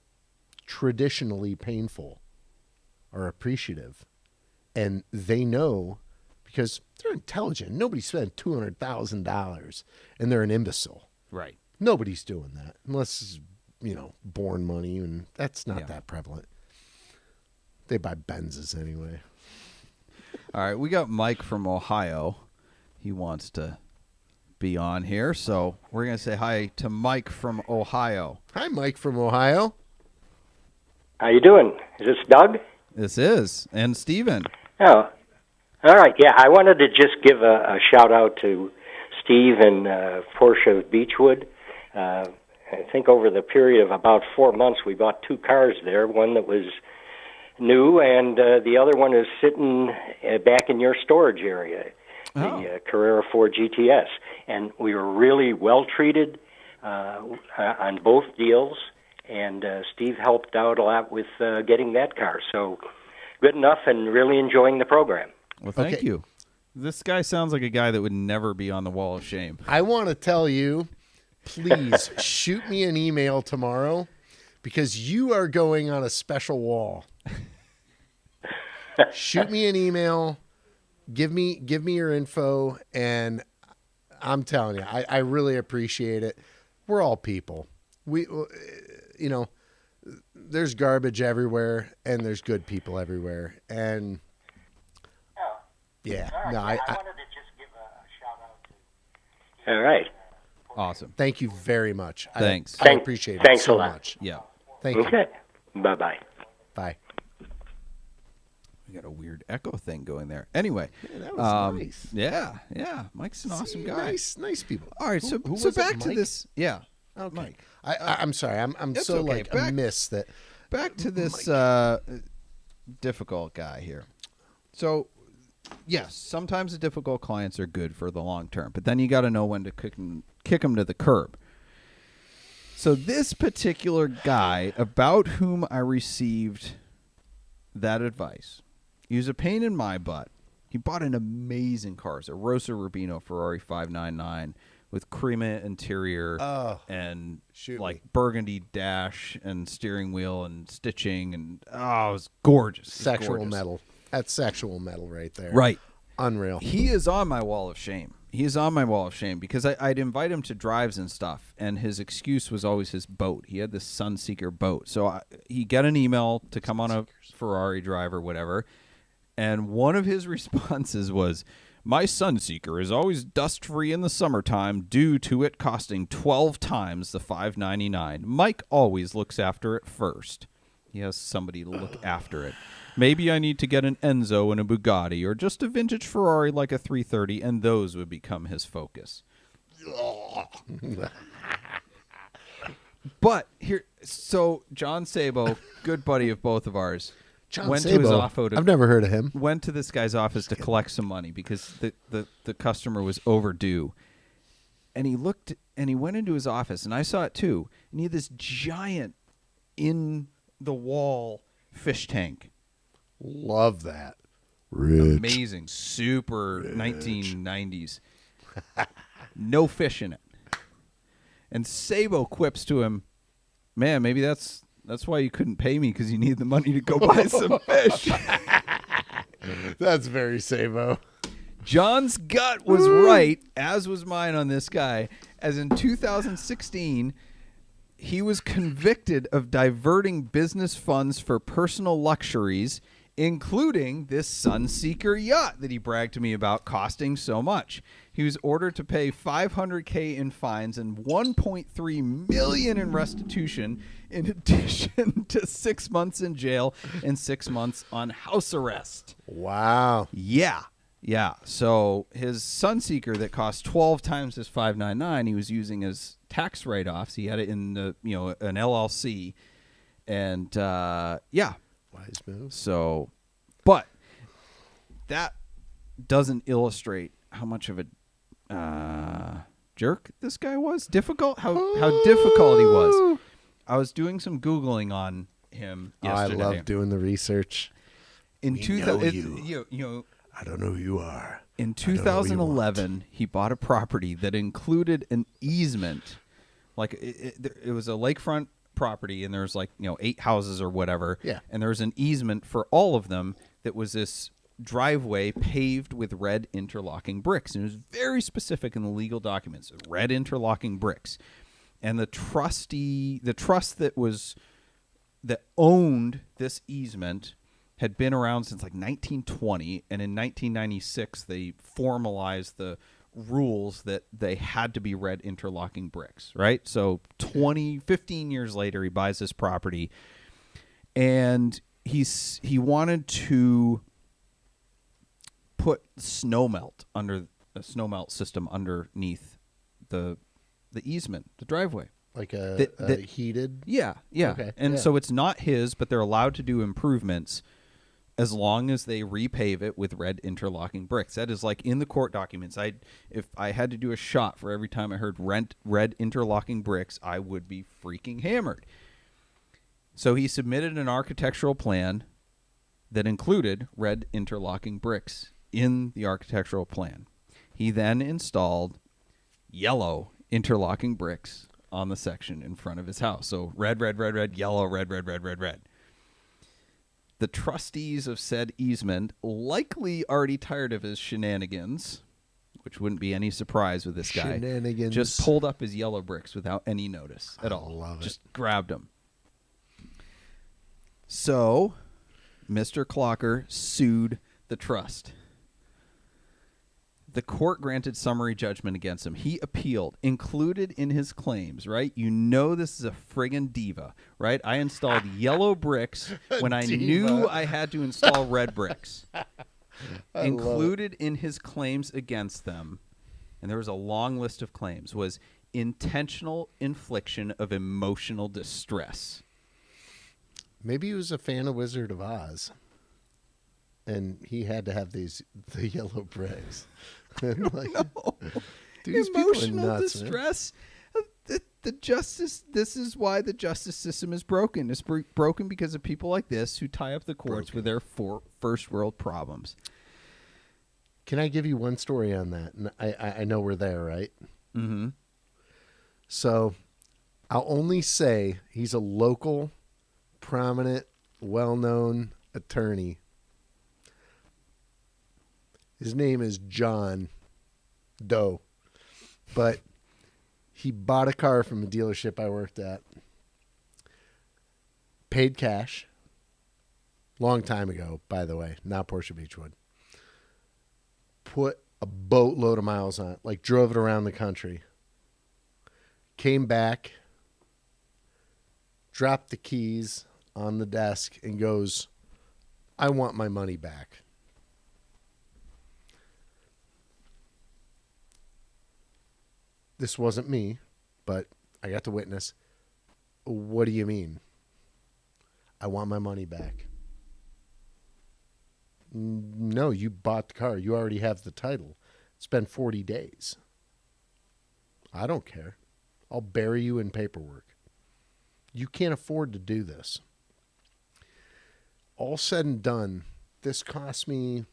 traditionally painful are appreciative. And they know, because they're intelligent. Nobody spent $200,000 and they're an imbecile. Right. Nobody's doing that unless, born money, and that's not that prevalent. They buy Benzes anyway. All right, we got Mike from Ohio. He wants to be on here, so we're going to say hi to Mike from Ohio. Hi, Mike from Ohio. How you doing? Is this Doug? This is, and Steven. Oh, all right. Yeah, I wanted to just give a shout-out to Steve and Portia of Beechwood. I think over the period of about 4 months, we bought 2 cars there, one that was new, and the other one is sitting back in your storage area, the Carrera 4 GTS. And we were really well treated on both deals, and Steve helped out a lot with getting that car. So good enough, and really enjoying the program. Well, thank you. This guy sounds like a guy that would never be on the wall of shame. I want to tell you, please shoot me an email tomorrow, because you are going on a special wall. Shoot me an email. Give me your info, and I'm telling you, I really appreciate it. We're all people. There's garbage everywhere, and there's good people everywhere. And yeah, no, I wanted to just give a shout out to. All right. Awesome. Thank you very much. Thanks. I appreciate it thanks so a lot. much. Yeah. Thank you. Okay. Bye-bye. Bye. We got a weird echo thing going there. Anyway. Yeah, that was nice. Yeah. Mike's an awesome guy. Nice people. All right, Who so was back it, to Mike? this. Yeah. Okay. Mike. I'm sorry. I'm It's so okay. amiss that. Back to this difficult guy here. So, yes, sometimes the difficult clients are good for the long term, but then you got to know when to kick them to the curb. So this particular guy, about whom I received that advice, he was a pain in my butt. He bought an amazing car. It's a Rosa Rubino Ferrari 599 with crema interior and burgundy dash and steering wheel and stitching, and it was gorgeous. Sexual metal. That's sexual metal right there. Right. Unreal. He is on my wall of shame. Because I'd invite him to drives and stuff, and his excuse was always his boat. He had this Sunseeker boat. So he got an email to come on a Ferrari drive or whatever, and one of his responses was, "My Sunseeker is always dust-free in the summertime due to it costing 12 times the $599. Mike always looks after it first." He has somebody to look after it. "Maybe I need to get an Enzo and a Bugatti, or just a vintage Ferrari like a 330, and those would become his focus." But so John Sabo, good buddy of both of ours, went to his office. I've never heard of him. Went to this guy's office to collect some money because the customer was overdue. And he went into his office, and I saw it too. And he had this giant in the wall fish tank. Love that. Rich. Amazing. Super 1990s. No fish in it. And Sabo quips to him, "Man, maybe that's why you couldn't pay me, because you need the money to go buy some fish." That's very Sabo. John's gut was right, as was mine on this guy, as in 2016, he was convicted of diverting business funds for personal luxuries, including this Sunseeker yacht that he bragged to me about costing so much. He was ordered to pay $500K in fines and $1.3 million in restitution, in addition to 6 months in jail and 6 months on house arrest. Wow. Yeah. So his Sunseeker that cost 12 times his $599, he was using as tax write-offs. He had it in an LLC, and Wise move. So, but that doesn't illustrate how much of a jerk this guy was. How difficult he was. I was doing some Googling on him yesterday. I love doing the research. In We know you. You I don't know who you are. in 2011, he bought a property that included an easement. Like it was a lakefront property, and there's 8 houses or whatever. Yeah. And there was an easement for all of them that was this driveway paved with red interlocking bricks. And it was very specific in the legal documents, red interlocking bricks. And the trust that owned this easement had been around since 1920, and in 1996 they formalized the rules that they had to be red interlocking bricks, right? So 15 years later, he buys this property, and he wanted to put snow melt system underneath the easement, the driveway. Like a heated? Yeah. Okay, And yeah. so it's not his, but they're allowed to do improvements as long as they repave it with red interlocking bricks. That is in the court documents. If I had to do a shot for every time I heard red interlocking bricks, I would be freaking hammered. So he submitted an architectural plan that included red interlocking bricks in the architectural plan. He then installed yellow interlocking bricks on the section in front of his house. So red, yellow, red. The trustees of said easement, likely already tired of his shenanigans, which wouldn't be any surprise with this guy, Shenanigans. just pulled up his yellow bricks without any notice at all. Love it. Just grabbed them. So, Mr. Clocker sued the trust. The court granted summary judgment against him. He appealed. Included in his claims, right? You know this is a friggin' diva, right? I installed yellow bricks when I knew I had to install red bricks. Included in his claims against them, and there was a long list of claims, was intentional infliction of emotional distress. Maybe he was a fan of Wizard of Oz, and he had to have the yellow bricks. Like, dude, Emotional nuts, distress. The justice. This is why the justice system is broken. It's broken because of people like this who tie up the courts with their first world problems. Can I give you one story on that? And I know we're there, right? Mm-hmm. So I'll only say he's a local, prominent, well-known attorney. His name is John Doe, but he bought a car from a dealership I worked at, paid cash, long time ago, by the way, not Porsche Beechwood, put a boatload of miles on it, like drove it around the country, came back, dropped the keys on the desk and goes, I want my money back. This wasn't me, but I got to witness. What do you mean? I want my money back. No, you bought the car. You already have the title. It's been 40 days. I don't care. I'll bury you in paperwork. You can't afford to do this. All said and done, this cost me,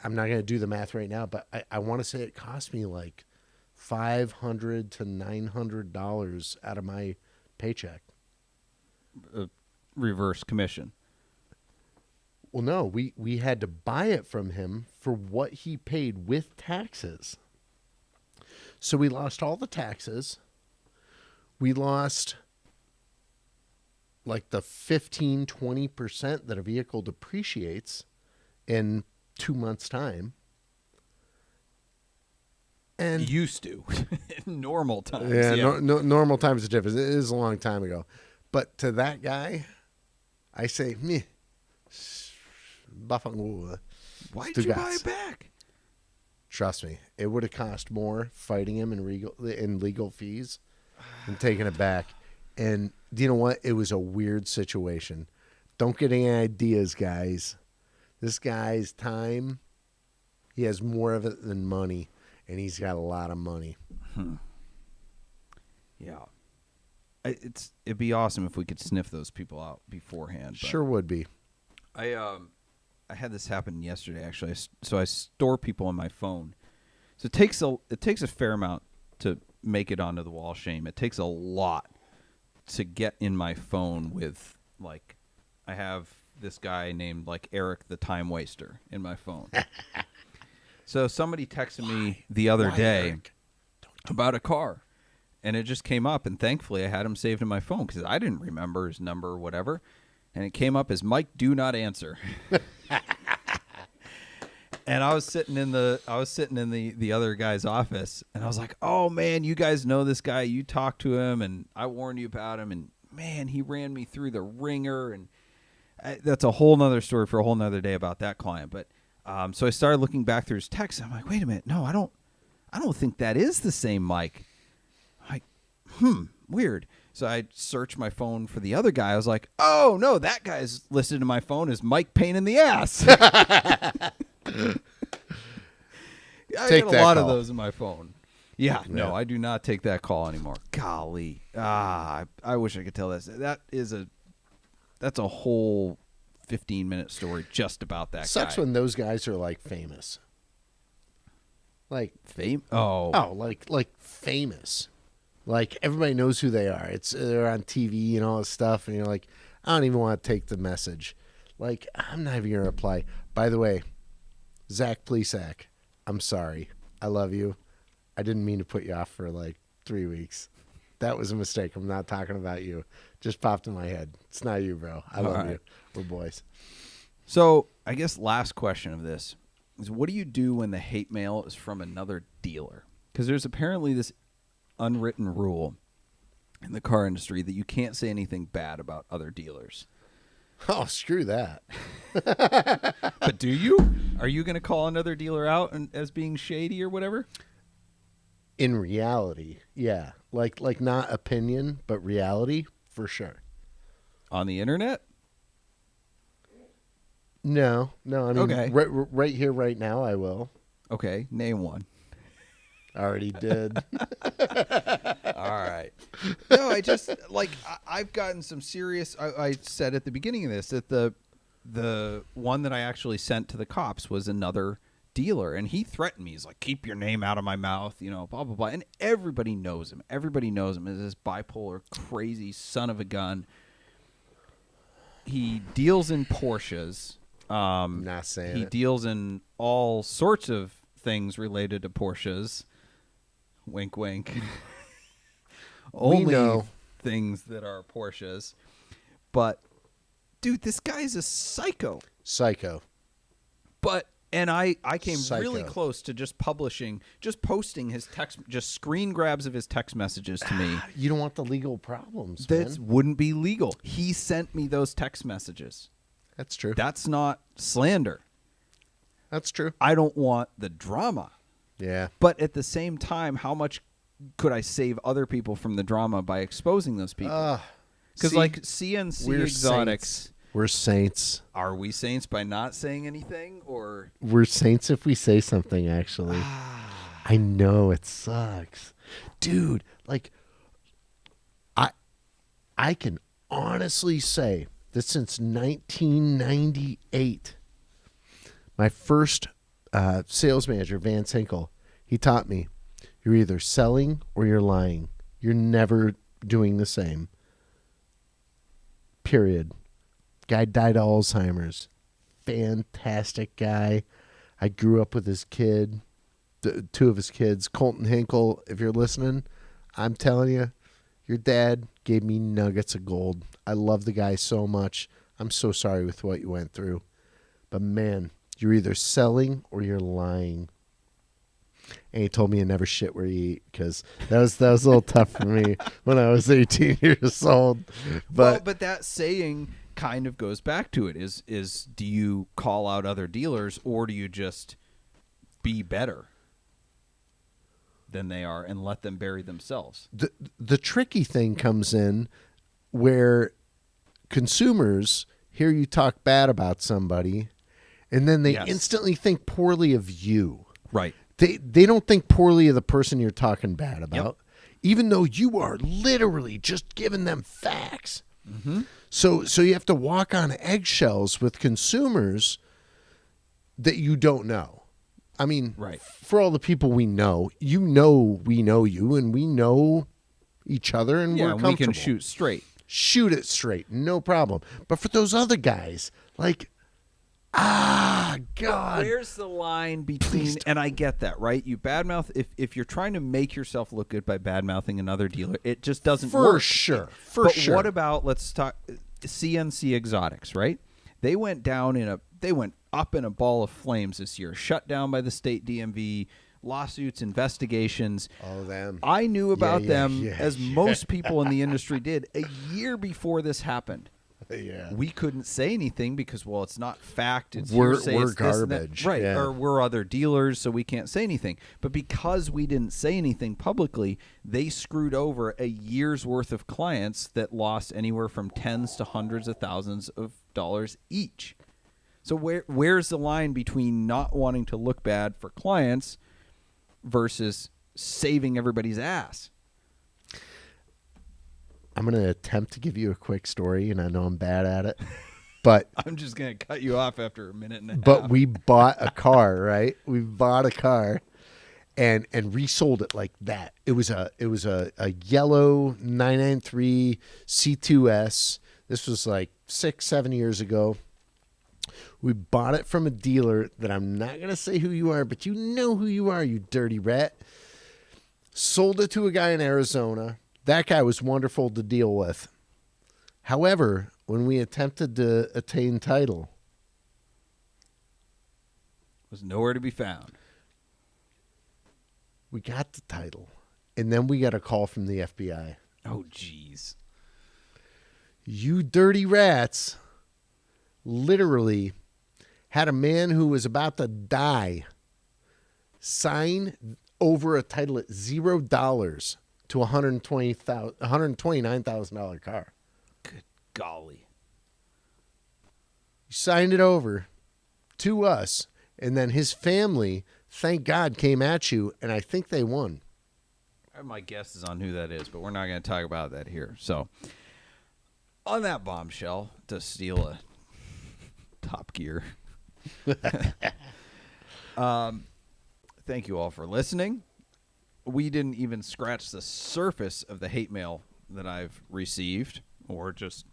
I'm not going to do the math right now, but I want to say it cost me like $500 to $900 out of my paycheck. Reverse commission. Well, no, we had to buy it from him for what he paid with taxes. So we lost all the taxes. We lost like the 15, 20% that a vehicle depreciates in 2 months' time. And used to. Normal times. Yeah, normal times is different. It is a long time ago. But to that guy, I say, meh. Why'd you buy it back? Trust me, it would have cost more fighting him in legal fees and taking it back. And you know what? It was a weird situation. Don't get any ideas, guys. This guy's time, he has more of it than money, and he's got a lot of money. Yeah. It'd be awesome if we could sniff those people out beforehand. Sure would be. I had this happen yesterday, actually. So I store people on my phone. So it takes a fair amount to make it onto the wall of shame. It takes a lot to get in my phone with, like, I have this guy named, like, Eric the Time Waster in my phone. So somebody texted me the other day about a car, and it just came up, and thankfully I had him saved in my phone because I didn't remember his number or whatever, and it came up as Mike do not answer. And I was sitting in the other guy's office, and I was like, "Oh man, you guys know this guy. You talked to him, and I warned you about him, and man, he ran me through the ringer." And that's a whole nother story for a whole nother day about that client. But so I started looking back through his text. I'm like, "Wait a minute, no, I don't think that is the same Mike." I'm like, weird. So I searched my phone for the other guy. I was like, "Oh no, that guy's listed in my phone as Mike Pain in the Ass." I Take get that a lot call. of those in my phone. Yeah, no, I do not take that call anymore. Golly, I wish I could tell this. That's a whole 15-minute story just about that Sucks guy. when those guys are like famous. Like Fame? like famous. Like everybody knows who they are. They're on TV and all this stuff, and you're like, I don't even want to take the message. Like, I'm not even going to reply. By the way, Zach Plesac, I'm sorry. I love you. I didn't mean to put you off for like 3 weeks. That was a mistake. I'm not talking about you. Just popped in my head. It's not you, bro. I love you. We're boys. So I guess last question of this is, what do you do when the hate mail is from another dealer? Because there's apparently this unwritten rule in the car industry that you can't say anything bad about other dealers. Oh, screw that. But do you? Are you going to call another dealer out as being shady or whatever? In reality, yeah. Like not opinion, but reality, for sure. On the internet? No. I mean, Okay. right here, right now, I will. Okay, name one. I already did. All right. No, I just I've gotten some serious. I said at the beginning of this that the one that I actually sent to the cops was another dealer, and he threatened me. He's like, "Keep your name out of my mouth," blah blah blah. And everybody knows him. Everybody knows him as this bipolar, crazy son of a gun. He deals in Porsches. Not saying he deals in all sorts of things related to Porsches. Wink, wink. Only know. things that are Porsches. But, dude, this guy's a psycho. Psycho. And I came really Psycho. close to just posting his text, just screen grabs of his text messages to me. You don't want the legal problems, That man. wouldn't be legal. He sent me those text messages. That's true. That's not slander. That's true. I don't want the drama. Yeah. But at the same time, how much could I save other people from the drama by exposing those people? Because like CNC we're Exotics, saints. We're saints. are we saints by not saying anything, or We're saints if we say something, actually. I know it sucks. Dude, like, I can honestly say that since 1998, my first sales manager, Van Sinkle, he taught me, you're either selling or you're lying. You're never doing the same. Period. Guy died of Alzheimer's. Fantastic guy. I grew up with his kid, two of his kids. Colton Hinkle, if you're listening, I'm telling you, your dad gave me nuggets of gold. I love the guy so much. I'm so sorry with what you went through. But man, you're either selling or you're lying. And he told me to never shit where you eat, because that was a little tough for me when I was 18 years old. But that saying kind of goes back to it. Is do you call out other dealers, or do you just be better than they are and let them bury themselves? the tricky thing comes in where consumers hear you talk bad about somebody, and then they instantly think poorly of you. Right. They don't think poorly of the person you're talking bad about, even though you are literally just giving them facts. Mm-hmm. So you have to walk on eggshells with consumers that you don't know. I mean, for all the people we know you, and we know each other, and we're comfortable. We can shoot straight. Shoot it straight, no problem. But for those other guys, like, God. Where's the line between, and I get that, right? You badmouth, if you're trying to make yourself look good by badmouthing another dealer, it just doesn't work. For sure. But what about, let's talk CNC Exotics, right? They went up in a ball of flames this year, shut down by the state DMV, lawsuits, investigations. Oh, them. I knew about them as most people in the industry did a year before this happened. Yeah. We couldn't say anything because, well, it's not fact. It's we're hearsay, it's garbage. This and that. Right. Yeah. Or we're other dealers, so we can't say anything. But because we didn't say anything publicly, they screwed over a year's worth of clients that lost anywhere from tens to hundreds of thousands of dollars each. So where's the line between not wanting to look bad for clients versus saving everybody's ass? I'm going to attempt to give you a quick story, and I know I'm bad at it, but I'm just going to cut you off after a minute and a half. But we bought a car, right? We bought a car and resold it like that. It was a yellow 993 C2S This was like 6-7 years ago. We bought it from a dealer that I'm not going to say who you are, but you know who you are, you dirty rat. Sold it to a guy in Arizona. That guy was wonderful to deal with. However, when we attempted to attain title, Was nowhere to be found. we got the title. And then we got a call from the FBI. Oh, jeez. You dirty rats literally had a man who was about to die sign over a title at $0 to a $129,000 car. Good golly. He signed it over to us, and then his family, thank God, came at you, and I think they won. My guess is on who that is, but we're not going to talk about that here. So, on that bombshell, to steal a Top Gear. Thank you all for listening. We didn't even scratch the surface of the hate mail that I've received, or just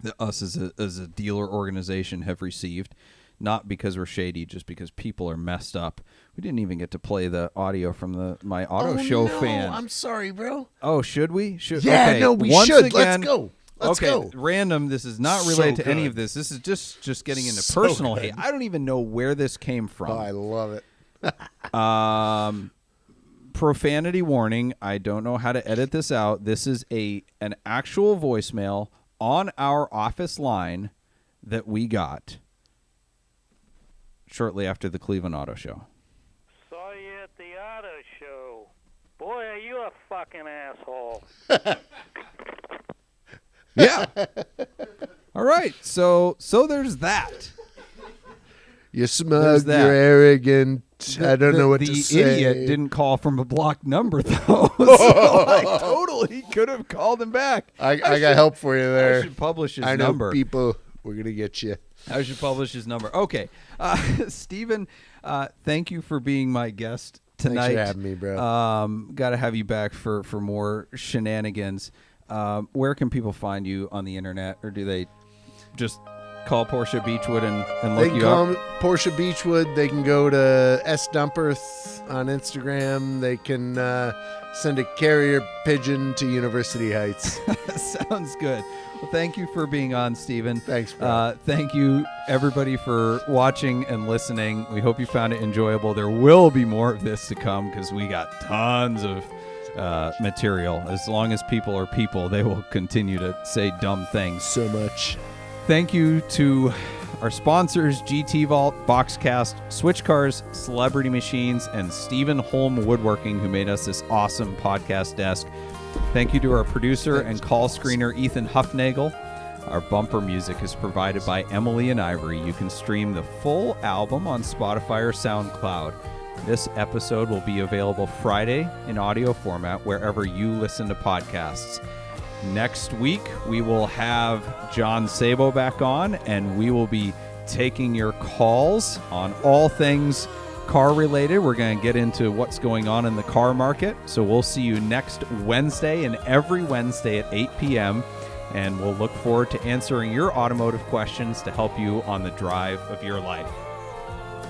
that us as a dealer organization have received. Not because we're shady, just because people are messed up. We didn't even get to play the audio from my auto show fan. I'm sorry, bro. Oh, should we? Yeah, okay. no, we Once should. Again, Let's go. Let's go. Random. This is not So related to any good. of this. This is just getting into So personal good. hate. I don't even know where this came from. Oh, I love it. Profanity warning. I don't know how to edit this out. This is an actual voicemail on our office line that we got shortly after the Cleveland Auto Show. Saw you at the auto show. Boy, are you a fucking asshole. Yeah. All right. So there's that. You're There's smug, that. you're arrogant. I don't know what to say. The idiot didn't call from a blocked number, though. So I totally could have called him back. I got help for you there. I should publish his I know number. people. We're going to get you. I should publish his number. Okay. Stephen, thank you for being my guest tonight. Thanks for having me, bro. Got to have you back for more shenanigans. Where can people find you on the internet, or do they just call Portia Beechwood and They look can you call up? me Portia Beechwood. They can go to Dumperth on Instagram. They can send a carrier pigeon to University Heights. Sounds good. Well, thank you for being on, Stephen. Thanks, bro. Thank you, everybody, for watching and listening. We hope you found it enjoyable. There will be more of this to come because we got tons of material. As long as people are people, they will continue to say dumb things. So much. Thank you to our sponsors, GT Vault, Boxcast, Switch Cars, Celebrity Machines, and Stephen Holm Woodworking, who made us this awesome podcast desk. Thank you to our producer and call screener, Ethan Huffnagel. Our bumper music is provided by Emily and Ivory. You can stream the full album on Spotify or SoundCloud. This episode will be available Friday in audio format wherever you listen to podcasts. Next week, we will have John Sabo back on, and we will be taking your calls on all things car related. We're going to get into what's going on in the car market. So we'll see you next Wednesday and every Wednesday at 8 p.m. And we'll look forward to answering your automotive questions to help you on the drive of your life.